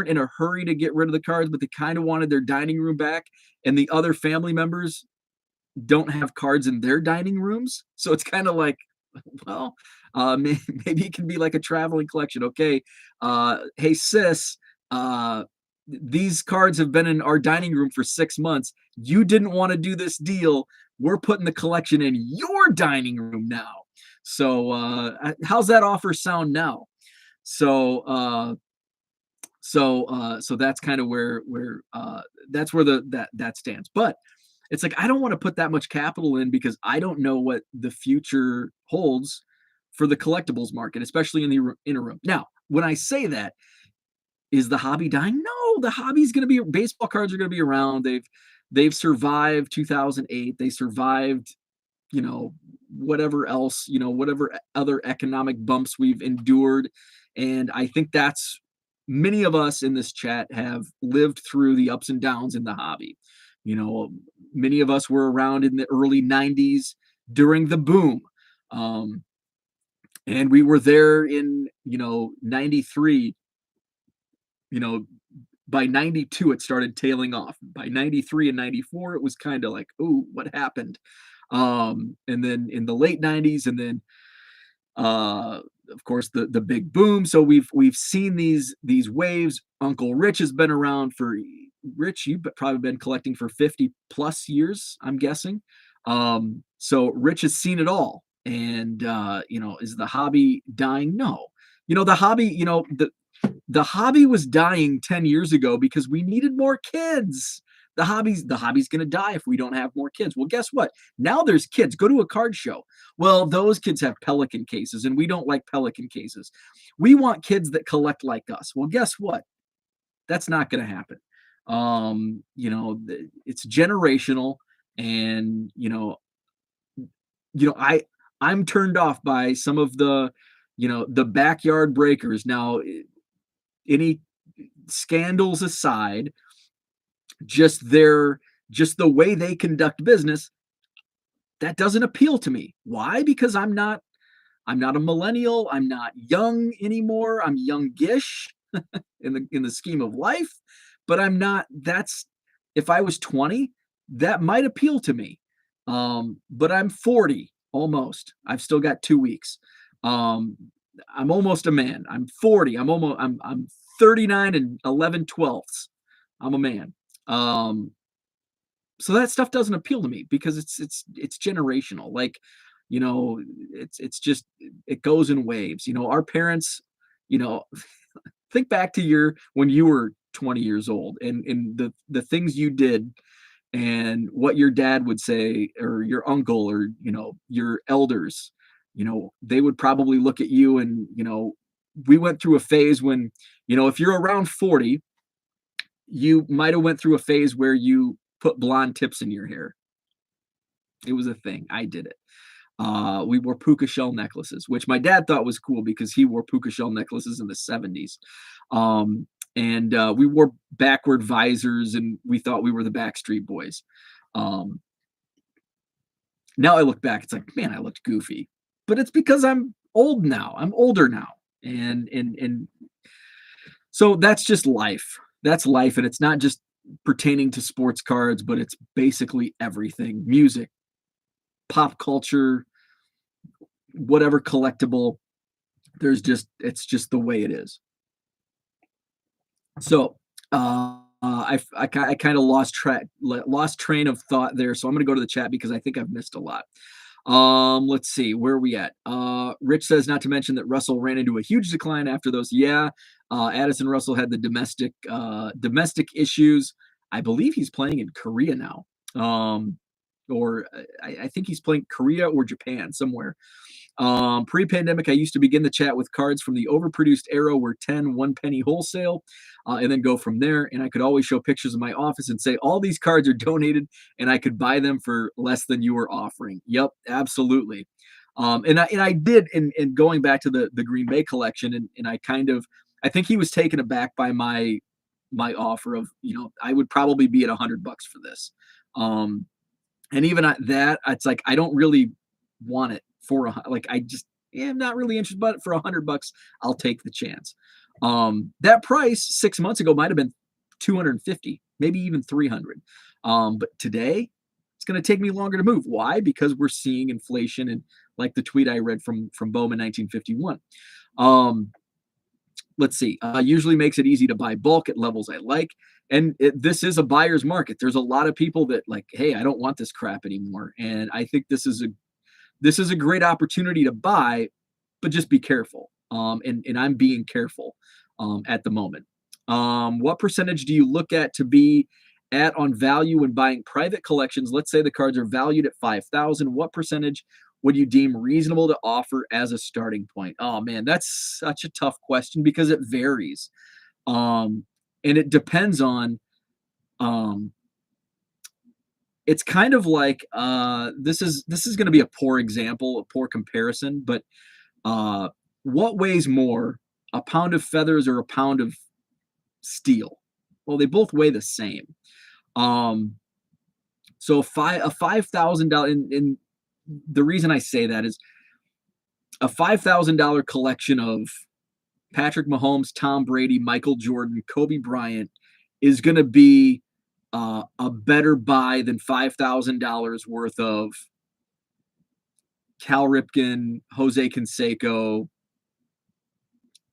in a hurry to get rid of the cards, but they kind of wanted their dining room back. And the other family members don't have cards in their dining rooms. So it's kind of like, well, maybe it can be like a traveling collection. Okay. Hey, sis, these cards have been in our dining room for 6 months. You didn't want to do this deal. We're putting the collection in your dining room now. So, how's that offer sound now? So, so that's kind of where that's where that stands. But it's like I don't want to put that much capital in because I don't know what the future holds for the collectibles market, especially in the interim. Now, when I say that, is the hobby dying? No, the hobby's going to be baseball cards are going to be around. They've survived 2008. They survived, whatever else, whatever other economic bumps we've endured. And I think that's many of us in this chat have lived through the ups and downs in the hobby. You know, many of us were around in the early 90s during the boom. Um, and we were there in, 93, by 92 it started tailing off. By 93 and 94 it was kind of like, oh, what happened? And then in the late 90s, and then uh of course the big boom. So we've seen these waves. Uncle Rich has been around for Rich, you've probably been collecting for 50 plus years, I'm guessing. So Rich has seen it all. And is the hobby dying? No. The hobby, the hobby was dying 10 years ago because we needed more kids. The hobby's going to die if we don't have more kids. Well, guess what? Now there's kids. Go to a card show. Well, those kids have Pelican cases, and we don't like Pelican cases. We want kids that collect like us. Well, guess what? That's not going to happen. It's generational, and I'm turned off by some of the backyard breakers. Now, any scandals aside, just the way they conduct business, that doesn't appeal to me. Why? Because I'm not a millennial. I'm not young anymore. I'm youngish in the scheme of life, but I'm not. That's if I was 20, that might appeal to me. But I'm 40 almost. I've still got 2 weeks. Um, I'm almost a man. I'm 40. I'm 39 and 11 twelfths. I'm a man. Um, so that stuff doesn't appeal to me because it's generational. Like, it's just it goes in waves. Our parents, you know, think back to when you were 20 years old and the things you did and what your dad would say or your uncle or your elders. They would probably look at you and we went through a phase when if you're around 40, you might have went through a phase where you put blonde tips in your hair. It was a thing. I did it. We wore puka shell necklaces, which my dad thought was cool because he wore puka shell necklaces in the 70s. And we wore backward visors and we thought we were the Backstreet Boys. Um, Now I look back, it's like, man, I looked goofy. But it's because I'm old now. I'm older now. And so that's just life. That's life. And it's not just pertaining to sports cards, but it's basically everything. Music, pop culture, whatever collectible. It's just the way it is. So I kind of lost train of thought there. So I'm going to go to the chat because I think I've missed a lot. Let's see, where are we at? Rich says, not to mention that Russell ran into a huge decline after those. Yeah. Addison Russell had the domestic issues. I believe he's playing in Korea now. Or I think he's playing Korea or Japan somewhere. Pre-pandemic, I used to begin the chat with cards from the overproduced era where 10 1 penny wholesale, and then go from there. And I could always show pictures of my office and say, all these cards are donated and I could buy them for less than you were offering. Yep, absolutely. And I did in going back to the Green Bay collection, and I think he was taken aback by my offer of, I would probably be at $100 for this. Um, and even at that, it's like I don't really want it for like I just am not really interested, but for $100, I'll take the chance. That price 6 months ago might have been 250, maybe even 300. But today it's going to take me longer to move. Why? Because we're seeing inflation, and like the tweet I read from Bowman 1951. Um, let's see. Usually makes it easy to buy bulk at levels I like. And this is a buyer's market. There's a lot of people that like, hey, I don't want this crap anymore. And I think this is a great opportunity to buy, but just be careful. And I'm being careful at the moment. What percentage do you look at to be at on value when buying private collections? Let's say the cards are valued at 5,000. What percentage would you deem reasonable to offer as a starting point? Oh man, that's such a tough question because it varies. Um, and it depends on um, it's kind of like this is going to be a poor example, a poor comparison, but uh, what weighs more, a pound of feathers or a pound of steel? Well, they both weigh the same. Um, so a $5,000, and the reason I say that is a $5,000 collection of Patrick Mahomes, Tom Brady, Michael Jordan, Kobe Bryant is going to be a better buy than $5,000 worth of Cal Ripken, Jose Canseco,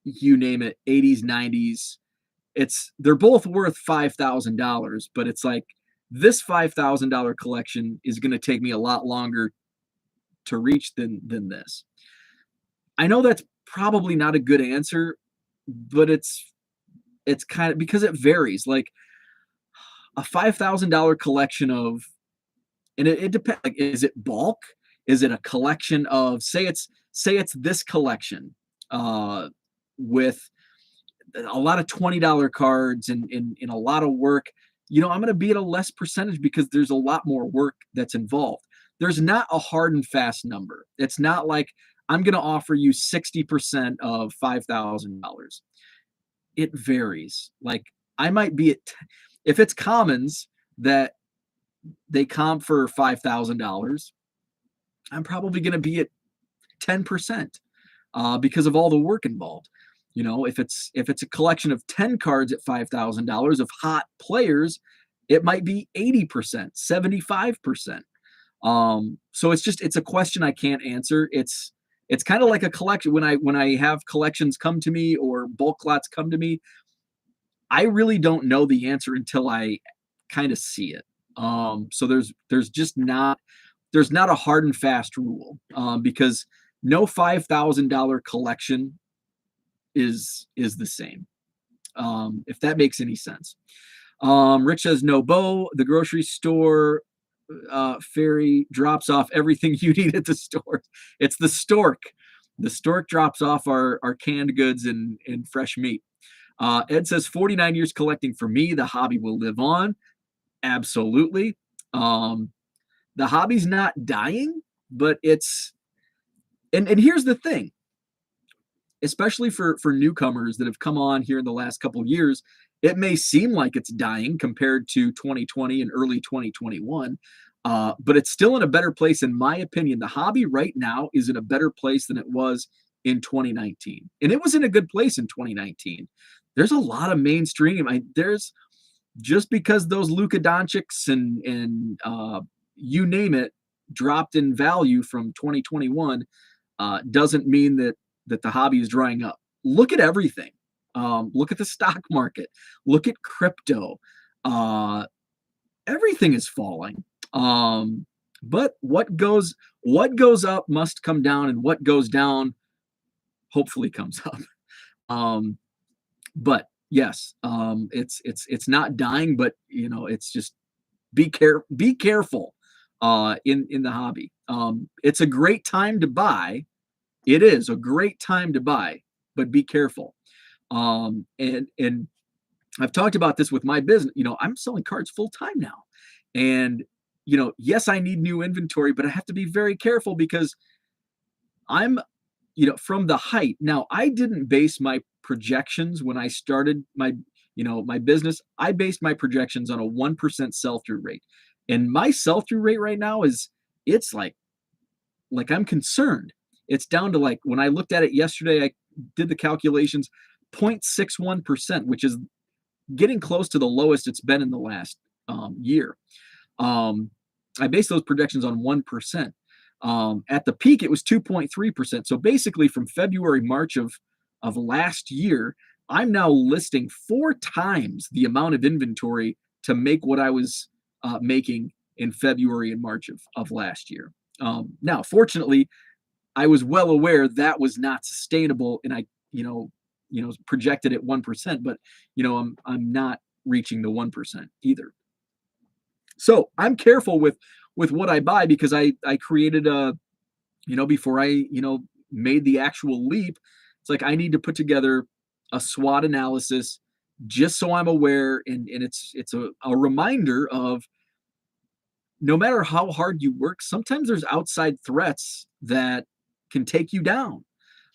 you name it, 80s, 90s. They're both worth $5,000, but it's like this $5,000 collection is going to take me a lot longer to reach than this. I know that's probably not a good answer, but it's kind of because it varies. Like a $5,000 collection of, and it depends. Like, is it bulk? Is it a collection of, say it's this collection with a lot of $20 cards and a lot of work? I'm going to be at a less percentage because there's a lot more work that's involved. There's not a hard and fast number. It's not like I'm going to offer you 60% of $5,000. It varies. Like I might be at, if it's commons that they comp for $5,000, I'm probably going to be at 10% because of all the work involved. If it's a collection of 10 cards at $5,000 of hot players, it might be 80%, 75%. So it's a question I can't answer. It's kind of like a collection. When I have collections come to me or bulk lots come to me, I really don't know the answer until I kind of see it. So there's not a hard and fast rule because no $5,000 collection is the same. If that makes any sense. Rich says no Bo. The grocery store fairy drops off everything you need at the store. It's the stork. The stork drops off our canned goods and fresh meat. Ed says 49 years collecting for me. The hobby will live on. Absolutely. The hobby's not dying, but it's and here's the thing, especially for newcomers that have come on here in the last couple of years, it may seem like it's dying compared to 2020 and early 2021, but it's still in a better place, in my opinion. The hobby right now is in a better place than it was in 2019, and it was in a good place in 2019. There's a lot of mainstream. There's just because those Luka Doncics and you name it dropped in value from 2021 doesn't mean that the hobby is drying up. Look at everything. Look at the stock market. Look at crypto. Everything is falling. But what goes up must come down, and what goes down hopefully comes up. But yes, it's not dying, but it's just be careful in the hobby. It's a great time to buy. It is a great time to buy, but be careful. And I've talked about this with my business. I'm selling cards full time now, and yes, I need new inventory, but I have to be very careful because I'm, from the height. Now, I didn't base my projections when I started my business. I based my projections on a 1% sell-through rate. And my sell-through rate right now it's like I'm concerned. It's down to like when I looked at it yesterday, I did the calculations, 0.61%, which is getting close to the lowest it's been in the last year. Um, I based those projections on 1%. At the peak, it was 2.3%. So basically, from February, March of last year, I'm now listing 4 times the amount of inventory to make what I was making in February and March of last year. Now, fortunately, I was well aware that was not sustainable, and I, projected at 1%, but I'm not reaching the 1% either. So I'm careful with what I buy because I created before I made the actual leap. It's like I need to put together a SWOT analysis just so I'm aware, and it's a reminder of no matter how hard you work, sometimes there's outside threats that can take you down.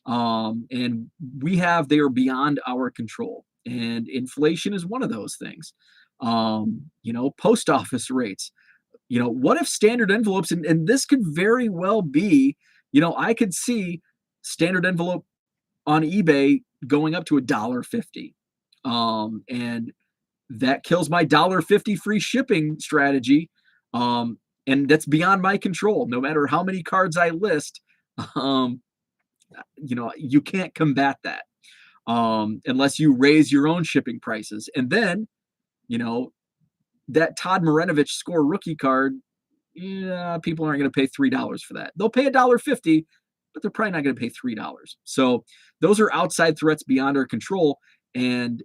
And they are beyond our control. And inflation is one of those things. Post office rates. What if standard envelopes, and this could very well be, I could see standard envelope on eBay going up to $1.50. And that kills my $1.50 free shipping strategy. And that's beyond my control. No matter how many cards I list, um, you can't combat that unless you raise your own shipping prices. And then, you know, that Todd Marinovich score rookie card, yeah, people aren't going to pay $3 for that. They'll pay $1.50, but they're probably not going to pay $3. So those are outside threats beyond our control. And,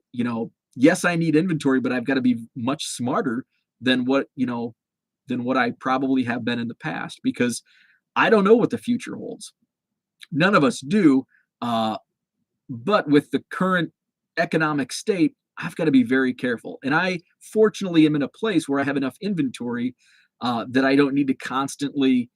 yes, I need inventory, but I've got to be much smarter than what I probably have been in the past because I don't know what the future holds. None of us do. But with the current economic state, I've got to be very careful. And I fortunately am in a place where I have enough inventory that I don't need to constantly,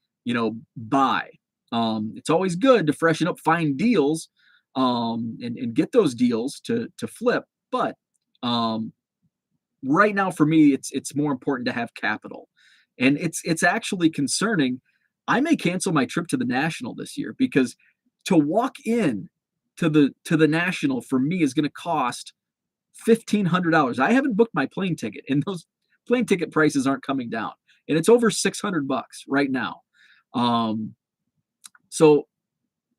buy. It's always good to freshen up, find deals, and get those deals to flip. But right now, for me, it's more important to have capital, and it's actually concerning. I may cancel my trip to the National this year because to walk in to the National for me is going to cost $1,500. I haven't booked my plane ticket, and those plane ticket prices aren't coming down, and it's over $600 right now. Um, so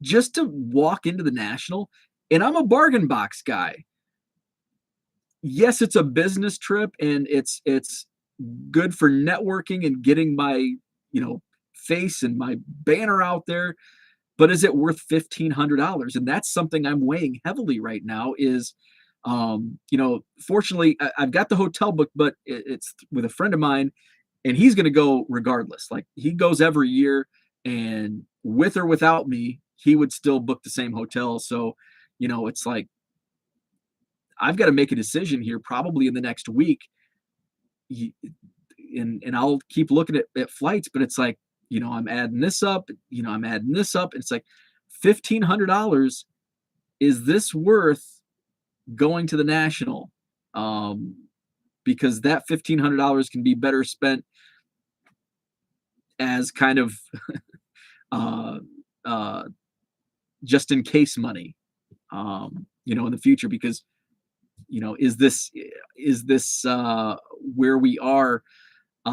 just to walk into the National, and I'm a bargain box guy. Yes, it's a business trip, and it's good for networking and getting my face and my banner out there. But is it worth $1,500? And that's something I'm weighing heavily right now. Fortunately, I've got the hotel booked, but it's with a friend of mine, and he's going to go regardless. Like he goes every year, and with or without me, he would still book the same hotel. So, it's like I've got to make a decision here, probably in the next week, and I'll keep looking at flights. But it's like I'm adding this up. I'm adding this up. And it's like $1,500. Is this worth going to the National? Because that $1,500 can be better spent as kind of uh, uh, just in case money, in the future. Because is this where we are?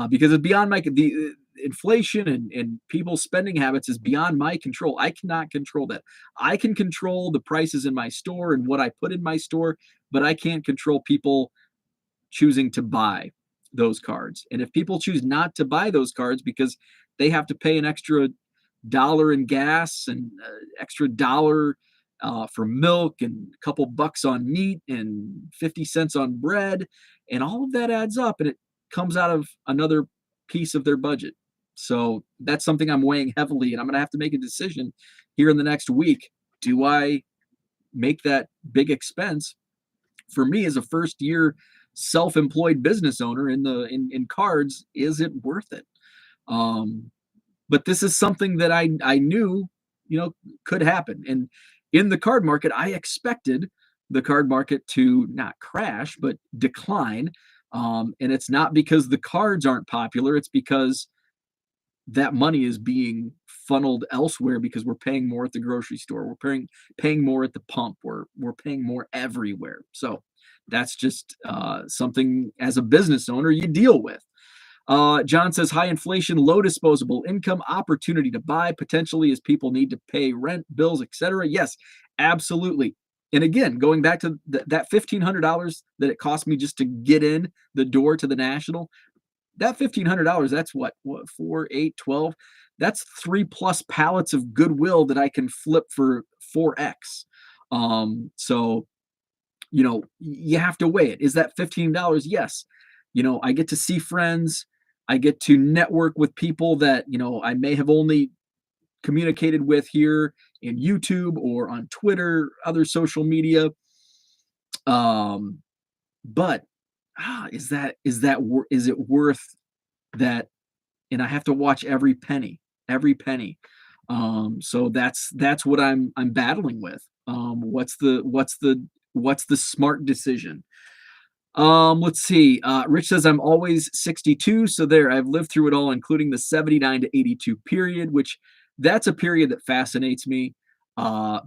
Because it's beyond the inflation and people's spending habits is beyond my control. I cannot control that. I can control the prices in my store and what I put in my store, but I can't control people choosing to buy those cards. And if people choose not to buy those cards because they have to pay an extra dollar in gas and extra dollar for milk and a couple bucks on meat and 50 cents on bread, and all of that adds up and it comes out of another piece of their budget. So that's something I'm weighing heavily, and I'm going to have to make a decision here in the next week. Do I make that big expense? For me, as a first year self-employed business owner in cards, is it worth it? But this is something that I knew could happen. And in the card market, I expected the card market to not crash, but decline. And it's not because the cards aren't popular, it's because that money is being funneled elsewhere because we're paying more at the grocery store. We're paying more at the pump. We're paying more everywhere. So that's just something as a business owner you deal with. John says high inflation, low disposable income, opportunity to buy potentially as people need to pay rent, bills, etc. Yes, absolutely. And again, going back to that $1,500 that it cost me just to get in the door to the National, that $1,500, that's what 4, 8, 12. That's 3+ pallets of Goodwill that I can flip for 4x. So you have to weigh it. Is that $15? Yes. I get to see friends. I get to network with people that, I may have only communicated with here in YouTube or on Twitter, other social media. But is it worth that? And I have to watch every penny, every penny. So that's what I'm battling with. What's the smart decision? Let's see. Rich says I'm always 62, so there I've lived through it all, including the 79 to 82 period, which that's a period that fascinates me,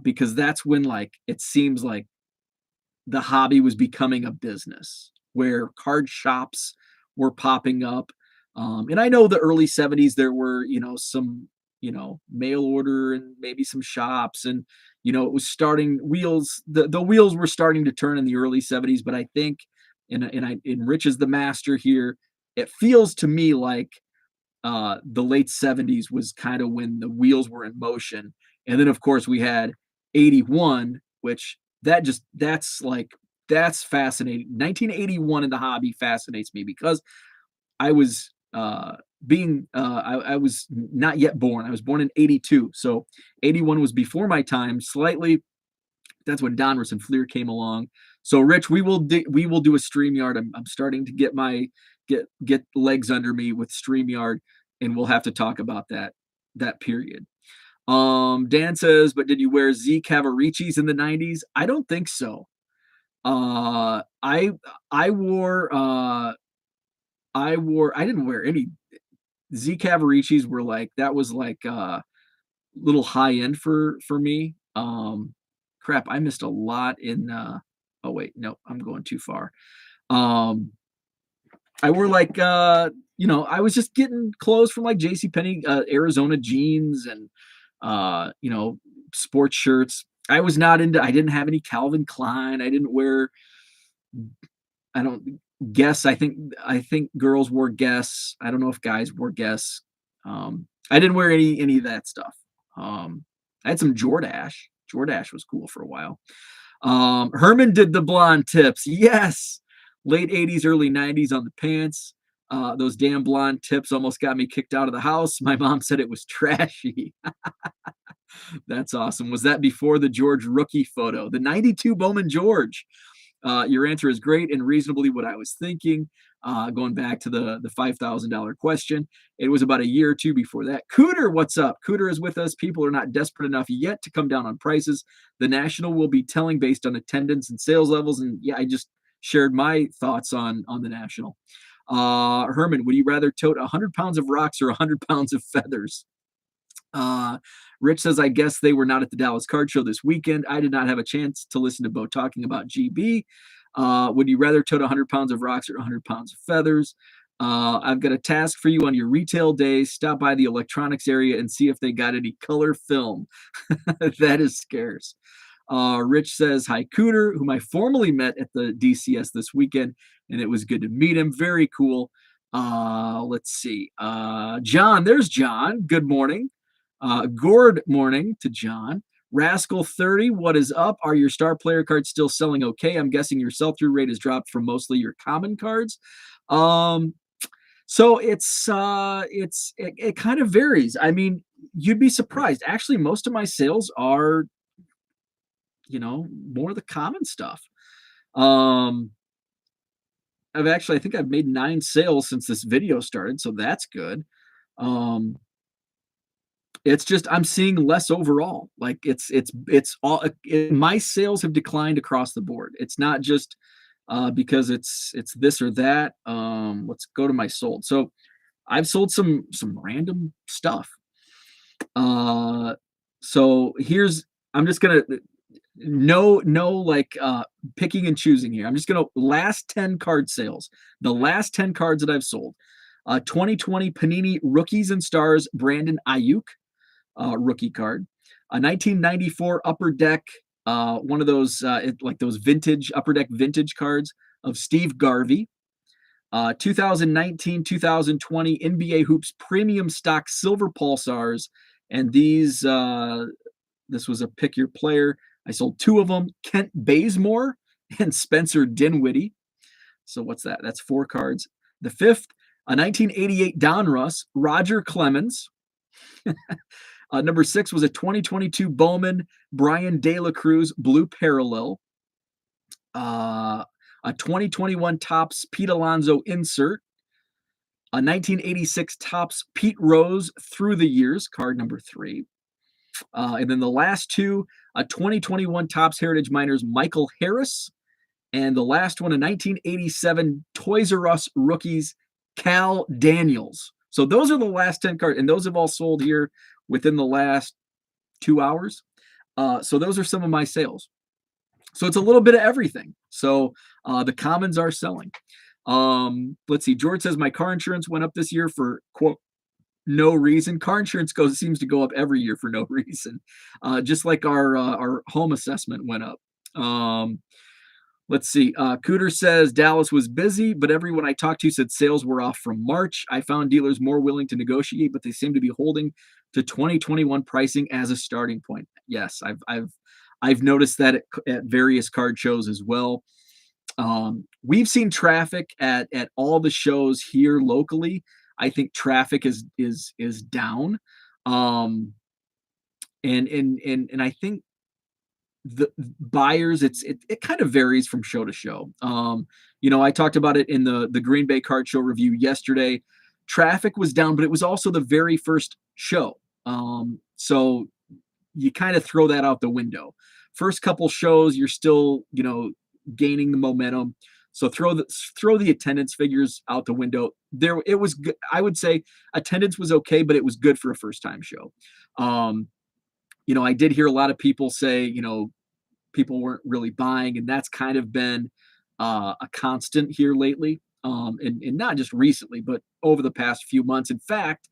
because that's when like it seems like the hobby was becoming a business where card shops were popping up. And I know the early 70s, there were, some, mail order and maybe some shops. And, it was starting the wheels were starting to turn in the early 70s. But I think, and Rich is the master here, it feels to me like the late 70s was kind of when the wheels were in motion. And then, of course, we had 81, which that's fascinating. 1981 in the hobby fascinates me because I was I was not yet born. I was born in 82. So 81 was before my time slightly. That's when Donruss and Fleer came along. So Rich, we will do a StreamYard. I'm starting to get legs under me with StreamYard, and we'll have to talk about that period. Dan says, but did you wear Z Cavariccis in the 90s? I don't think so. I wore I didn't wear any Z Cavariccis. Were like that was like little high end for me. Crap, I missed a lot in oh wait, no, I'm going too far. I wore like I was just getting clothes from like JCPenney, Arizona jeans and sports shirts. I didn't have any Calvin Klein. I didn't wear I don't guess. I think girls wore Guess. I don't know if guys wore Guess. I didn't wear any of that stuff. I had some Jordache. Jordache was cool for a while. Herman did the blonde tips. Yes. Late 80s, early 90s on the pants. Those damn blonde tips almost got me kicked out of the house. My mom said it was trashy. That's awesome. Was that before the George rookie photo? The 92 Bowman George. Your answer is great and reasonably what I was thinking. Going back to the $5,000 question, it was about a year or two before that. Cooter, what's up? Cooter is with us. People are not desperate enough yet to come down on prices. The National will be telling based on attendance and sales levels. And yeah, I just shared my thoughts on the National. Herman, would you rather tote 100 pounds of rocks or 100 pounds of feathers? Rich says, I guess they were not at the Dallas Card Show this weekend. I did not have a chance to listen to Bo talking about GB. Would you rather tote 100 pounds of rocks or 100 pounds of feathers? I've got a task for you on your retail days. Stop by the electronics area and see if they got any color film. That is scarce. Rich says, hi, Cooter, whom I formally met at the DCS this weekend, and it was good to meet him. Very cool. Let's see. John, there's John. Good morning. Gord morning to John. Rascal 30, what is up? Are your star player cards still selling okay? I'm guessing your sell-through rate has dropped from mostly your common cards. So it kind of varies. I mean, you'd be surprised. Actually, most of my sales are, more the common stuff. I think I've made 9 sales since this video started, so that's good. It's just I'm seeing less overall. Like it's all my sales have declined across the board. It's not just because it's this or that. Let's go to my sold. So I've sold some random stuff. Uh, so here's I'm just gonna no like picking and choosing here. I'm just gonna last 10 card sales. The last 10 cards that I've sold. 2020 Panini Rookies and Stars Brandon Ayuk rookie card. A 1994 Upper Deck, one of those like those vintage Upper Deck vintage cards of Steve Garvey. 2019 2020 NBA Hoops Premium Stock Silver Pulsars, and this was a pick your player. I sold two of them: Kent Bazemore and Spencer Dinwiddie. So what's that? That's four cards. The fifth, a 1988 Donruss Roger Clemens. Number six was a 2022 Bowman Brian De La Cruz Blue Parallel. A 2021 Topps Pete Alonso insert. A 1986 Topps Pete Rose Through the Years, card number three. And then the last two, a 2021 Topps Heritage Miners Michael Harris. And the last one, a 1987 Toys R Us Rookies Cal Daniels. So those are the last 10 cards, and those have all sold here within the last 2 hours. So those are some of my sales. So it's a little bit of everything. So the commons are selling. Let's see. George says my car insurance went up this year for quote no reason. Car insurance seems to go up every year for no reason, just like our home assessment went up. Let's see. Cooter says Dallas was busy, but everyone I talked to said sales were off from March. I found dealers more willing to negotiate, but they seem to be holding to 2021 pricing as a starting point. Yes, I've noticed that at various card shows as well. We've seen traffic at all the shows here locally. I think traffic is down, and I think the buyers it kind of varies from show to show. I talked about it in the Green Bay Card Show review yesterday. Traffic was down, but it was also the very first show, so you kind of throw that out the window. First couple shows, you're still gaining the momentum, so throw the attendance figures out the window. It was good. I would say attendance was okay, but it was good for a first time show. I did hear a lot of people say people weren't really buying, and that's kind of been a constant here lately, and not just recently, but over the past few months. In fact,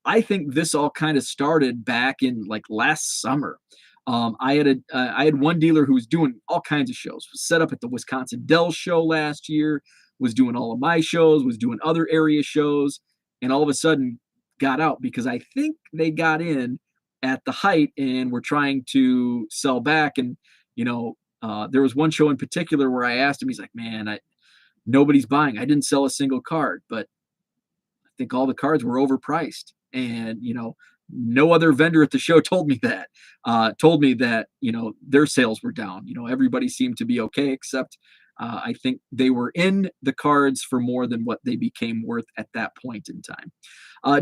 I think this all kind of started back in like last summer. I had one dealer who was doing all kinds of shows, was set up at the Wisconsin Dells show last year, was doing all of my shows, was doing other area shows, and all of a sudden got out because I think they got in at the height and were trying to sell back. And there was one show in particular where I asked him, he's like, man, nobody's buying. I didn't sell a single card, but I think all the cards were overpriced. And, no other vendor at the show told me that, their sales were down. Everybody seemed to be okay, except I think they were in the cards for more than what they became worth at that point in time.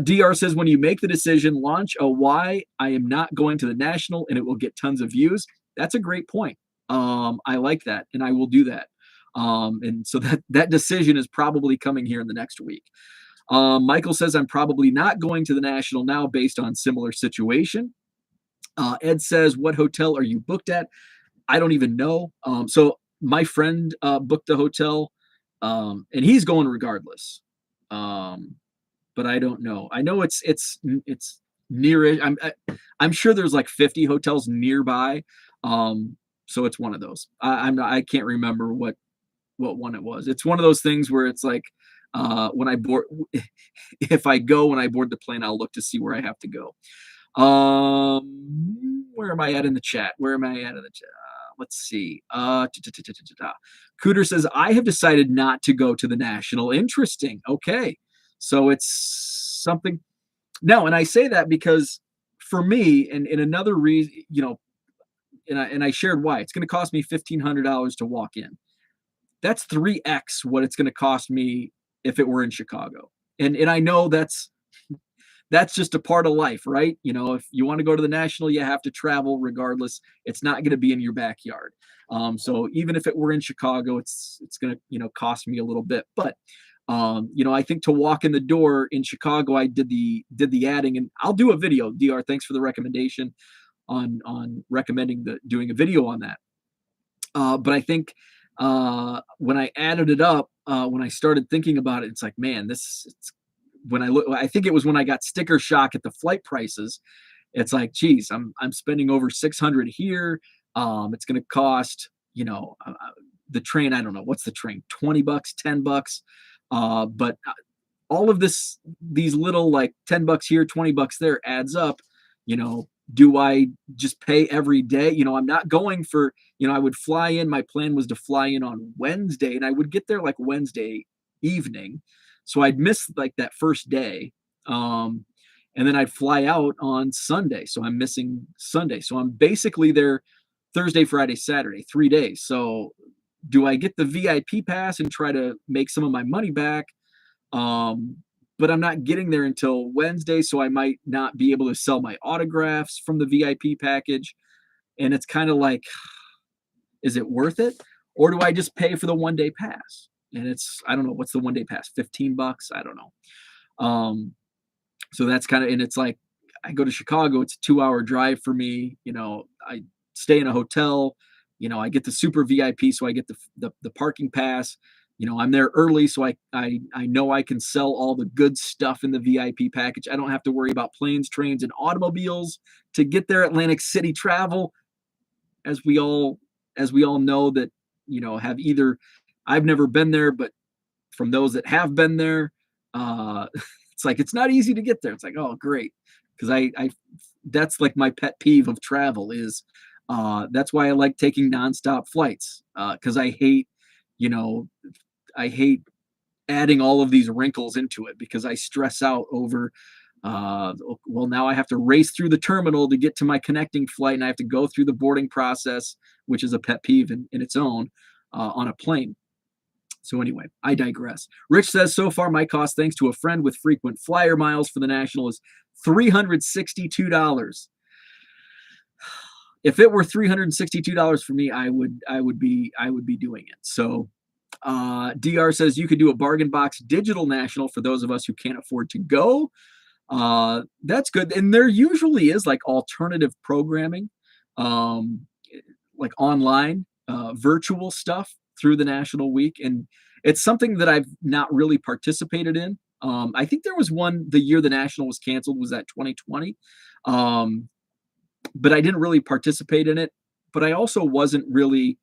DR says, when you make the decision, launch a why I am not going to the national, and it will get tons of views. That's a great point. I like that, and I will do that. And so that decision is probably coming here in the next week. Michael says, I'm probably not going to the national now based on similar situation. Ed says, what hotel are you booked at? I don't even know. So my friend booked the hotel, and he's going regardless. But I don't know. I know it's near it. I'm sure there's like 50 hotels nearby. So it's one of those. I can't remember what one it was. It's one of those things where it's like when I board, if I go when I board the plane, I'll look to see where I have to go. Where am I at in the chat? Let's see. Cooter says, I have decided not to go to the national. Interesting. Okay. So it's something. No, and I say that because for me, and another reason, and I shared why. It's going to cost me $1,500 to walk in. That's 3x what it's going to cost me if it were in Chicago. And I know that's that's just a part of life, right? If you want to go to the national, you have to travel regardless. It's not going to be in your backyard. So even if it were in Chicago, it's going to cost me a little bit. But I think to walk in the door in Chicago, I did the adding, and I'll do a video. Dr. Thanks for the recommendation on recommending doing a video on that. But I think when I added it up, when I started thinking about it, it's like, man, when I look, I think it was when I got sticker shock at the flight prices. It's like, geez, I'm spending over 600 here. It's going to cost, the train. I don't know what's the train, $20, $10. But all of these little like $10 here, $20 there adds up. Do I just pay every day? I'm not going for, I would fly in. My plan was to fly in on Wednesday, and I would get there like Wednesday evening. So I'd miss like that first day. And then I'd fly out on Sunday. So I'm missing Sunday. So I'm basically there Thursday, Friday, Saturday, 3 days. So do I get the VIP pass and try to make some of my money back? But I'm not getting there until Wednesday, so I might not be able to sell my autographs from the VIP package. And it's kind of like, is it worth it? Or do I just pay for the 1 day pass? And I don't know, what's the 1 day pass? $15? I don't know. So that's kind of, and it's like, I go to Chicago, it's a 2-hour drive for me. I stay in a hotel, I get the super VIP, so I get the parking pass. I'm there early, so I know I can sell all the good stuff in the VIP package. I don't have to worry about planes, trains, and automobiles to get there. Atlantic City travel, as we all know that, have either, I've never been there, but from those that have been there, it's like, it's not easy to get there. It's like, oh, great. Because I that's like my pet peeve of travel is, that's why I like taking nonstop flights. Because I hate adding all of these wrinkles into it, because I stress out over, well, now I have to race through the terminal to get to my connecting flight, and I have to go through the boarding process, which is a pet peeve in its own, on a plane. So anyway, I digress. Rich says, so far my cost, thanks to a friend with frequent flyer miles for the National, is $362. If it were $362 for me, I would be doing it. So DR says you could do a bargain box digital national for those of us who can't afford to go. That's good. And there usually is like alternative programming, like online, virtual stuff through the National Week. And it's something that I've not really participated in. I think there was one the year the National was canceled, was that 2020. But I didn't really participate in it. But I also wasn't really,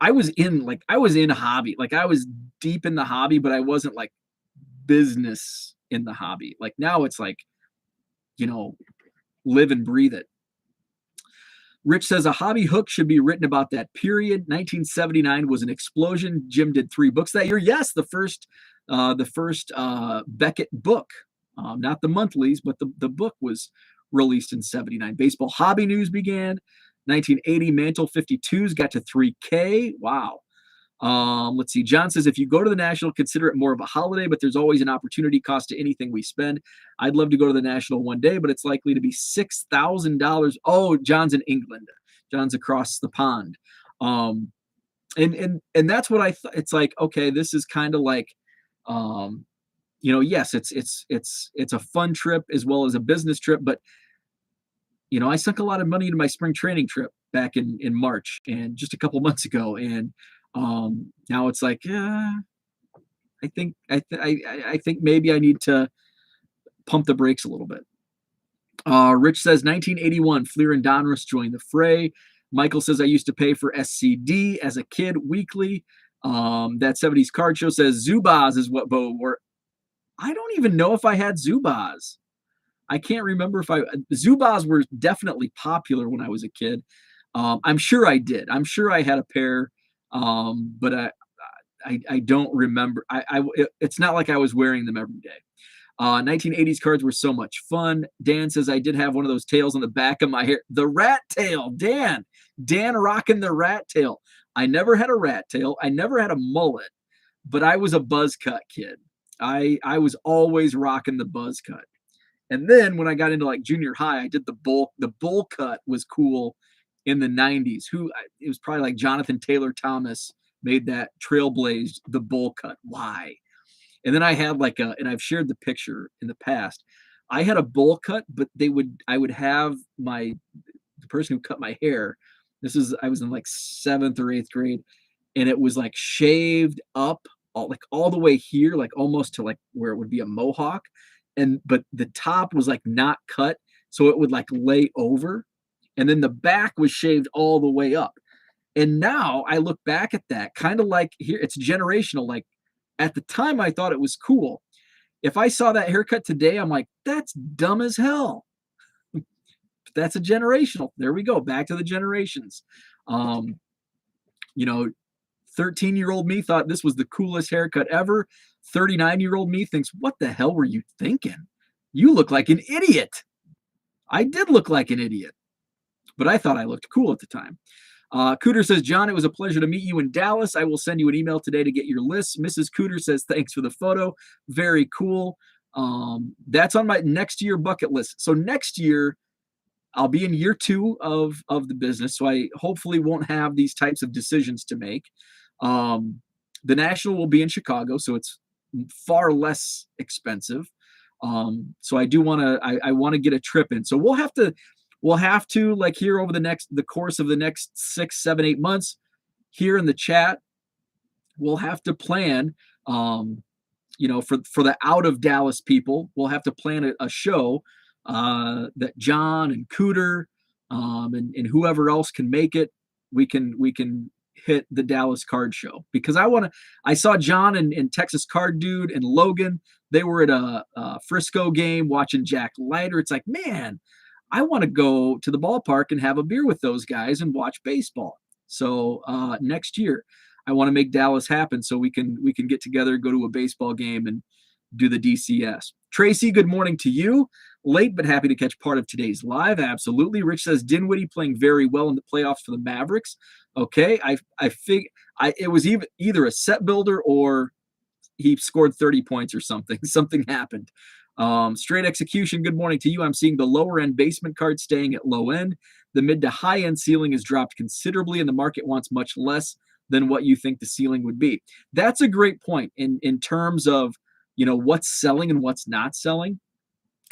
I was in hobby. Like I was deep in the hobby, but I wasn't like business in the hobby. Like now it's like, live and breathe it. Rich says a hobby hook should be written about that period. 1979 was an explosion. Jim did 3 books that year. Yes, the first Beckett book, not the monthlies, but the book was released in 79. Baseball hobby news began. 1980 Mantle 52s got to 3K. Wow. Let's see. John says, if you go to the National, consider it more of a holiday, but there's always an opportunity cost to anything we spend. I'd love to go to the National one day, but it's likely to be $6,000. Oh, John's in England. John's across the pond. And that's what it's like, okay, this is kind of like, yes, it's a fun trip as well as a business trip, but I sunk a lot of money into my spring training trip back in March and just a couple months ago. And now it's like, I think maybe I need to pump the brakes a little bit. Rich says 1981, Fleer and Donruss joined the fray. Michael says I used to pay for SCD as a kid weekly. That 70s card show says Zubaz is what Bo wore. I don't even know if I had Zubaz. I can't remember if Zubaz were definitely popular when I was a kid. I'm sure I did. I'm sure I had a pair. But I don't remember. It's not like I was wearing them every day. 1980s cards were so much fun. Dan says I did have one of those tails on the back of my hair. The rat tail, Dan rocking the rat tail. I never had a rat tail. I never had a mullet, but I was a buzz cut kid. I was always rocking the buzz cut. And then when I got into like junior high, I did the bowl. The bowl cut was cool in the 90s. It was probably like Jonathan Taylor Thomas made that, trailblazed the bowl cut. Why? And then I had like and I've shared the picture in the past. I had a bowl cut, but I would have the person who cut my hair. I was in like 7th or 8th grade, and it was like shaved up all the way here, like almost to like where it would be a mohawk. But the top was like not cut, so it would like lay over. And then the back was shaved all the way up. And now I look back at that kind of like here, it's generational. Like at the time, I thought it was cool. If I saw that haircut today, I'm like, that's dumb as hell. But that's a generational. There we go. Back to the generations. Um, you know, 13-year-old me thought this was the coolest haircut ever. 39-year-old me thinks, what the hell were you thinking? You look like an idiot. I did look like an idiot, but I thought I looked cool at the time. Cooter says, John, it was a pleasure to meet you in Dallas. I will send you an email today to get your list. Mrs. Cooter says, thanks for the photo. Very cool. That's on my next year bucket list. So next year, I'll be in year 2 of the business. So I hopefully won't have these types of decisions to make. The National will be in Chicago, so it's far less expensive. So I do want to, I want to get a trip in. So we'll have to like here over the course of the next 6, 7, 8 months here in the chat, we'll have to plan, for the out of Dallas people, we'll have to plan a show that John and Cooter and whoever else can make it. We can hit the Dallas Card Show because I saw John and Texas Card Dude and Logan. They were at a Frisco game watching Jack Leiter. It's like, man, I want to go to the ballpark and have a beer with those guys and watch baseball. So next year, I want to make Dallas happen so we can get together, go to a baseball game, and do the DCS. Tracy, good morning to you. Late, but happy to catch part of today's live. Absolutely. Rich says Dinwiddie playing very well in the playoffs for the Mavericks. Okay, it was either a set builder or he scored 30 points or something. Something happened. Straight execution. Good morning to you. I'm seeing the lower end basement card staying at low end. The mid to high end ceiling has dropped considerably, and the market wants much less than what you think the ceiling would be. That's a great point in terms of what's selling and what's not selling.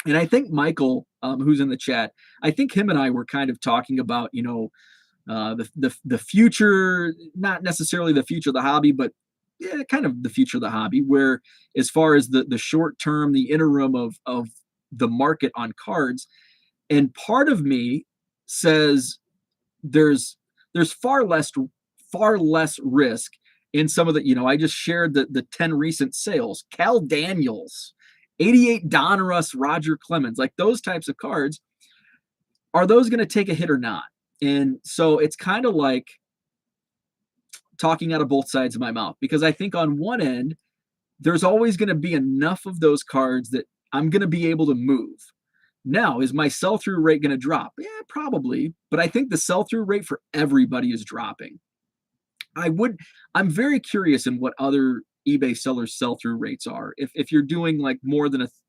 And I think Michael, who's in the chat, I think him and I were kind of talking about the future, not necessarily the future of the hobby, but yeah, kind of the future of the hobby, where as far as the short term, the interim of the market on cards. And part of me says there's far less risk in some of the, I just shared the 10 recent sales. Cal Daniels, 88 Donruss, Roger Clemens, like those types of cards. Are those going to take a hit or not? And so it's kind of like talking out of both sides of my mouth, because I think on one end, there's always going to be enough of those cards that I'm going to be able to move. Now, is my sell-through rate going to drop? Yeah, probably. But I think the sell-through rate for everybody is dropping. I'm very curious in what other eBay sellers sell-through rates are. If you're doing like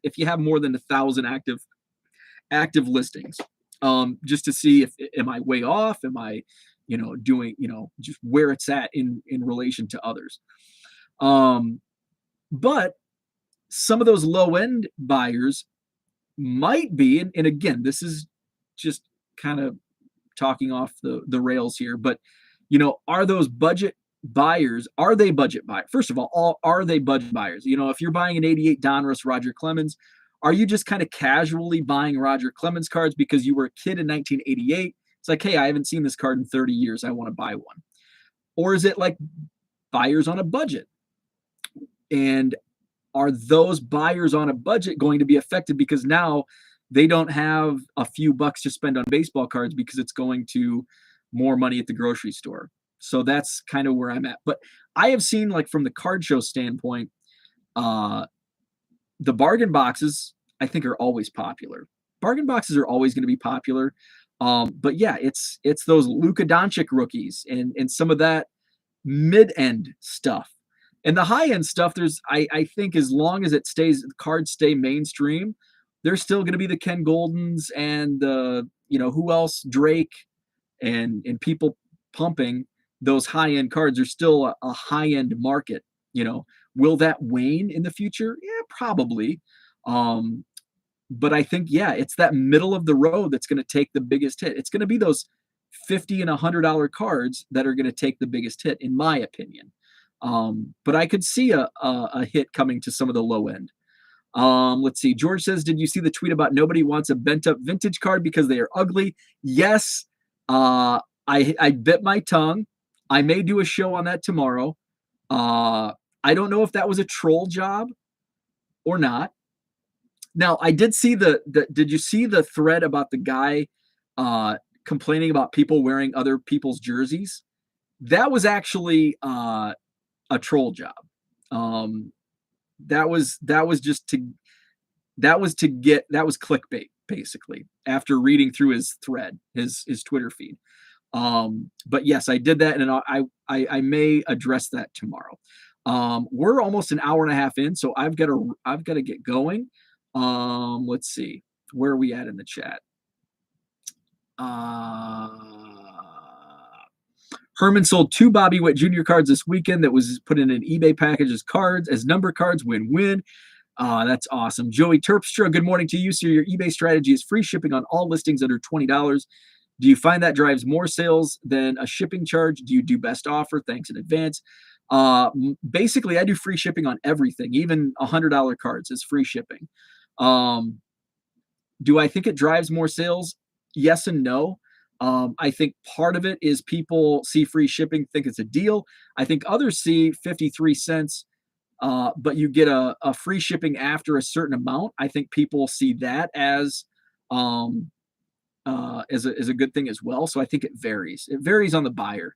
if you have more than 1,000 active listings, just to see am I way off? Am I, doing, just where it's at in relation to others. But some of those low-end buyers might be, and again, this is just kind of talking off the rails here, but are those budget buyers? Are they budget buyers? First of all, are they budget buyers? If you're buying an 88 Donruss Roger Clemens, are you just kind of casually buying Roger Clemens cards because you were a kid in 1988? It's like, hey, I haven't seen this card in 30 years. I want to buy one. Or is it like buyers on a budget? And are those buyers on a budget going to be affected because now they don't have a few bucks to spend on baseball cards because it's going to more money at the grocery store? So that's kind of where I'm at. But I have seen, like, from the card show standpoint, the bargain boxes, I think, are always popular. Bargain boxes are always going to be popular. But yeah, it's those Luka Doncic rookies and some of that mid-end stuff. And the high end stuff, I think as long as cards stay mainstream, there's still going to be the Ken Goldens and the, who else, Drake, and people pumping those high end cards. There's still a high end market. Will that wane in the future? Yeah, probably. But I think, yeah, it's that middle of the road that's going to take the biggest hit. It's going to be those $50 and $100 cards that are going to take the biggest hit, in my opinion. But I could see a hit coming to some of the low end. Let's see. George says, did you see the tweet about nobody wants a bent up vintage card because they are ugly? Yes. I bit my tongue. I may do a show on that tomorrow. I don't know if that was a troll job or not. Now, I did see did you see the thread about the guy complaining about people wearing other people's jerseys? That was actually a troll job. That was clickbait, basically, after reading through his thread, his Twitter feed. But yes, I did that, and I may address that tomorrow. We're almost an hour and a half in, so I've got to get going. Let's see, where are we at in the chat? Herman sold 2 Bobby Witt Jr. cards this weekend that was put in an eBay package as number cards, win-win. That's awesome. Joey Terpstra, good morning to you. So your eBay strategy is free shipping on all listings under $20. Do you find that drives more sales than a shipping charge? Do you do best offer? Thanks in advance. Basically, I do free shipping on everything, even $100 cards is free shipping. Do I think it drives more sales? Yes and no. I think part of it is people see free shipping, think it's a deal. I think others see 53 cents, but you get a free shipping after a certain amount. I think people see that as a good thing as well. So I think it varies. It varies on the buyer.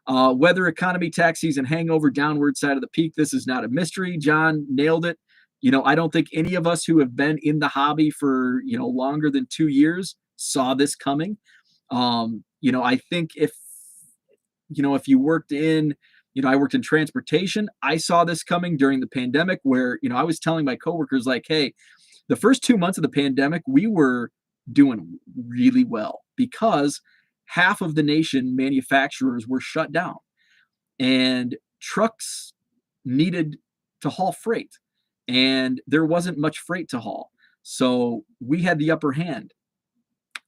Weather, economy, tax season, hangover, downward side of the peak. This is not a mystery. John nailed it. I don't think any of us who have been in the hobby for, longer than 2 years saw this coming. I think if you worked in, I worked in transportation, I saw this coming during the pandemic where, I was telling my coworkers like, hey, the first 2 months of the pandemic, we were doing really well because half of the nation manufacturers were shut down and trucks needed to haul freight and there wasn't much freight to haul. So we had the upper hand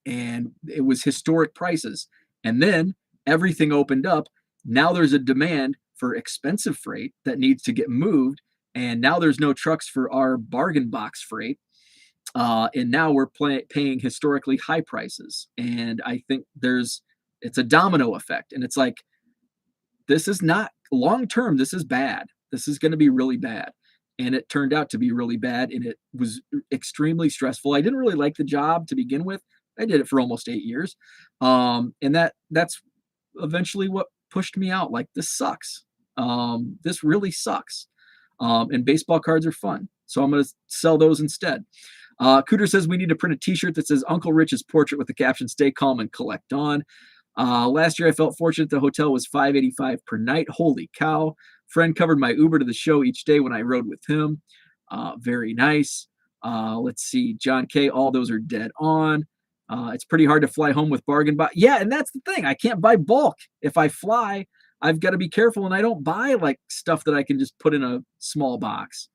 and it was historic prices. And then everything opened up. Now there's a demand for expensive freight that needs to get moved. And now there's no trucks for our bargain box freight. And now we're paying historically high prices. And I think it's a domino effect. And it's like, this is not long term. This is bad. This is going to be really bad. And it turned out to be really bad. And it was extremely stressful. I didn't really like the job to begin with. I did it for almost 8 years. And that's eventually what pushed me out. Like, this sucks. This really sucks. And baseball cards are fun. So I'm going to sell those instead. Cooter says we need to print a t-shirt that says Uncle Rich's portrait with the caption, stay calm and collect on. Last year I felt fortunate the hotel was $585 per night. Holy cow. Friend covered my Uber to the show each day when I rode with him. Very nice. Let's see. John K. All those are dead on. It's pretty hard to fly home with bargain box. Yeah, and that's the thing. I can't buy bulk. If I fly, I've got to be careful, and I don't buy like stuff that I can just put in a small box.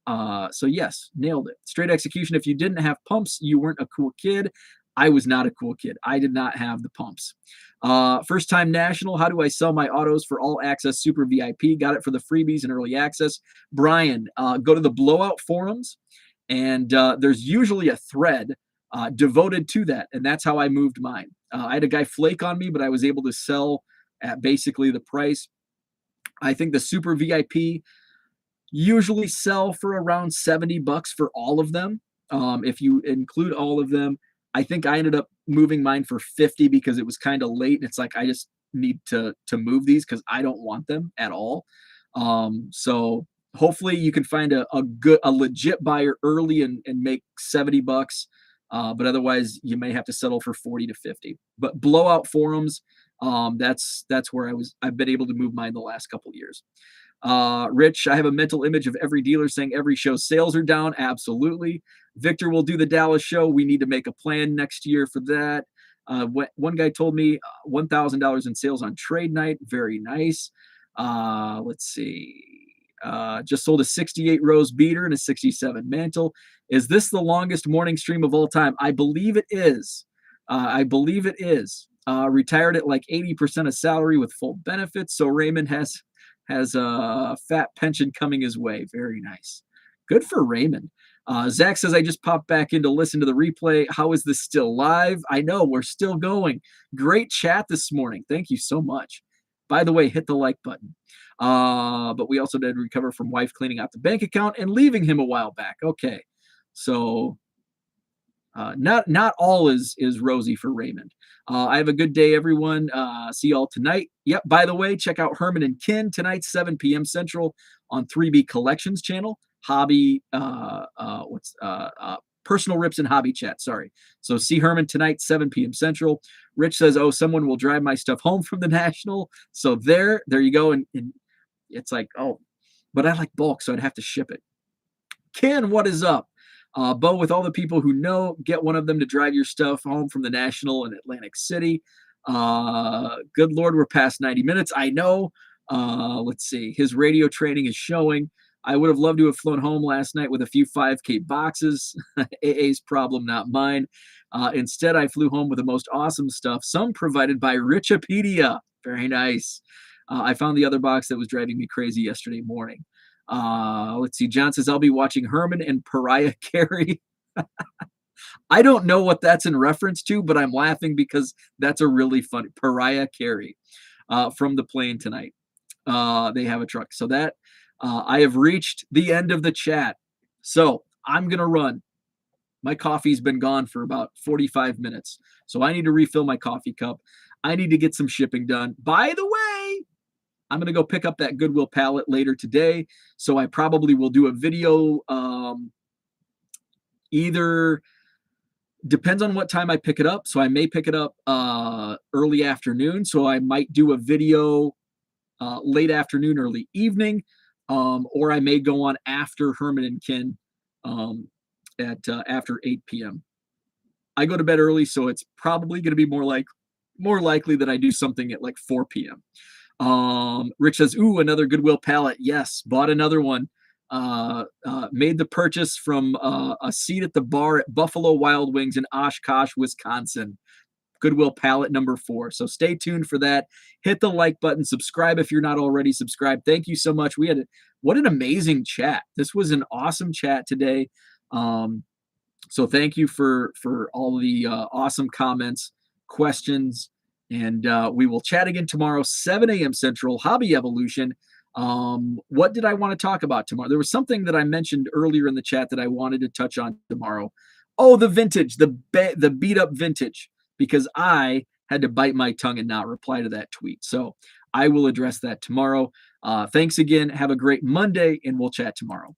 So yes, nailed it. Straight execution. If you didn't have pumps, you weren't a cool kid. I was not a cool kid. I did not have the pumps. First time national. How do I sell my autos for all access super VIP? Got it for the freebies and early access. Brian, go to the blowout forums and there's usually a thread devoted to that. And that's how I moved mine. I had a guy flake on me, but I was able to sell at basically the price. I think the super VIP usually sell for around $70 for all of them. If you include all of them, I think I ended up moving mine for 50 because it was kind of late. And it's like, I just need to move these because I don't want them at all. So hopefully you can find a legit buyer early and make $70. But otherwise you may have to settle for 40 to 50. But blowout forums, that's where I've been able to move mine the last couple of years. Rich, I have a mental image of every dealer saying every show sales are down. Absolutely. Victor will do the Dallas show. We need to make a plan next year for that. One guy told me $1,000 in sales on trade night. Very nice. Let's see. Just sold a 68 rose beater and a 67 mantle. Is this the longest morning stream of all time? I believe it is. Retired at like 80% of salary with full benefits. So Raymond has a fat pension coming his way. Very nice. Good for Raymond. Zach says, I just popped back in to listen to the replay. How is this still live? I know, we're still going. Great chat this morning. Thank you so much. By the way, hit the like button. But we also did recover from wife cleaning out the bank account and leaving him a while back. Okay. So not all is rosy for Raymond. I have a good day, everyone. See y'all tonight. Yep. By the way, check out Herman and Kin tonight, 7 p.m. Central on 3B Collections channel. Hobby, personal rips and hobby chat. Sorry. So see Herman tonight, 7 p.m. Central. Rich says, "Oh, someone will drive my stuff home from the National." So there you go. And it's like, oh, but I like bulk, so I'd have to ship it. Ken, what is up? Bo, with all the people who know, get one of them to drive your stuff home from the National in Atlantic City. Good Lord, we're past 90 minutes. I know. Let's see. His radio training is showing. I would have loved to have flown home last night with a few 5K boxes. AA's problem, not mine. Instead, I flew home with the most awesome stuff, some provided by Richipedia. Very nice. I found the other box that was driving me crazy yesterday morning. Let's see. John says, I'll be watching Herman and Pariah Carey. I don't know what that's in reference to, but I'm laughing because that's a really funny Pariah Carey from the plane tonight. They have a truck. So that I have reached the end of the chat. So I'm going to run. My coffee's been gone for about 45 minutes. So I need to refill my coffee cup. I need to get some shipping done. By the way, I'm going to go pick up that Goodwill pallet later today. So I probably will do a video either depends on what time I pick it up. So I may pick it up early afternoon. So I might do a video late afternoon, early evening, or I may go on after Herman and Ken at after 8 p.m. I go to bed early, so it's probably going to be more likely that I do something at like 4 p.m. Rich says, ooh, another Goodwill pallet. Yes, bought another one. Made the purchase from a seat at the bar at Buffalo Wild Wings in Oshkosh, Wisconsin. Goodwill pallet number 4. So stay tuned for that. Hit the like button. Subscribe if you're not already subscribed. Thank you so much. What an amazing chat. This was an awesome chat today. So thank you for all the awesome comments, questions, and we will chat again tomorrow, 7 a.m. Central, Hobby Evolution. What did I want to talk about tomorrow? There was something that I mentioned earlier in the chat that I wanted to touch on tomorrow. Oh, the vintage, the beat up vintage, because I had to bite my tongue and not reply to that tweet. So I will address that tomorrow. Thanks again. Have a great Monday, and we'll chat tomorrow.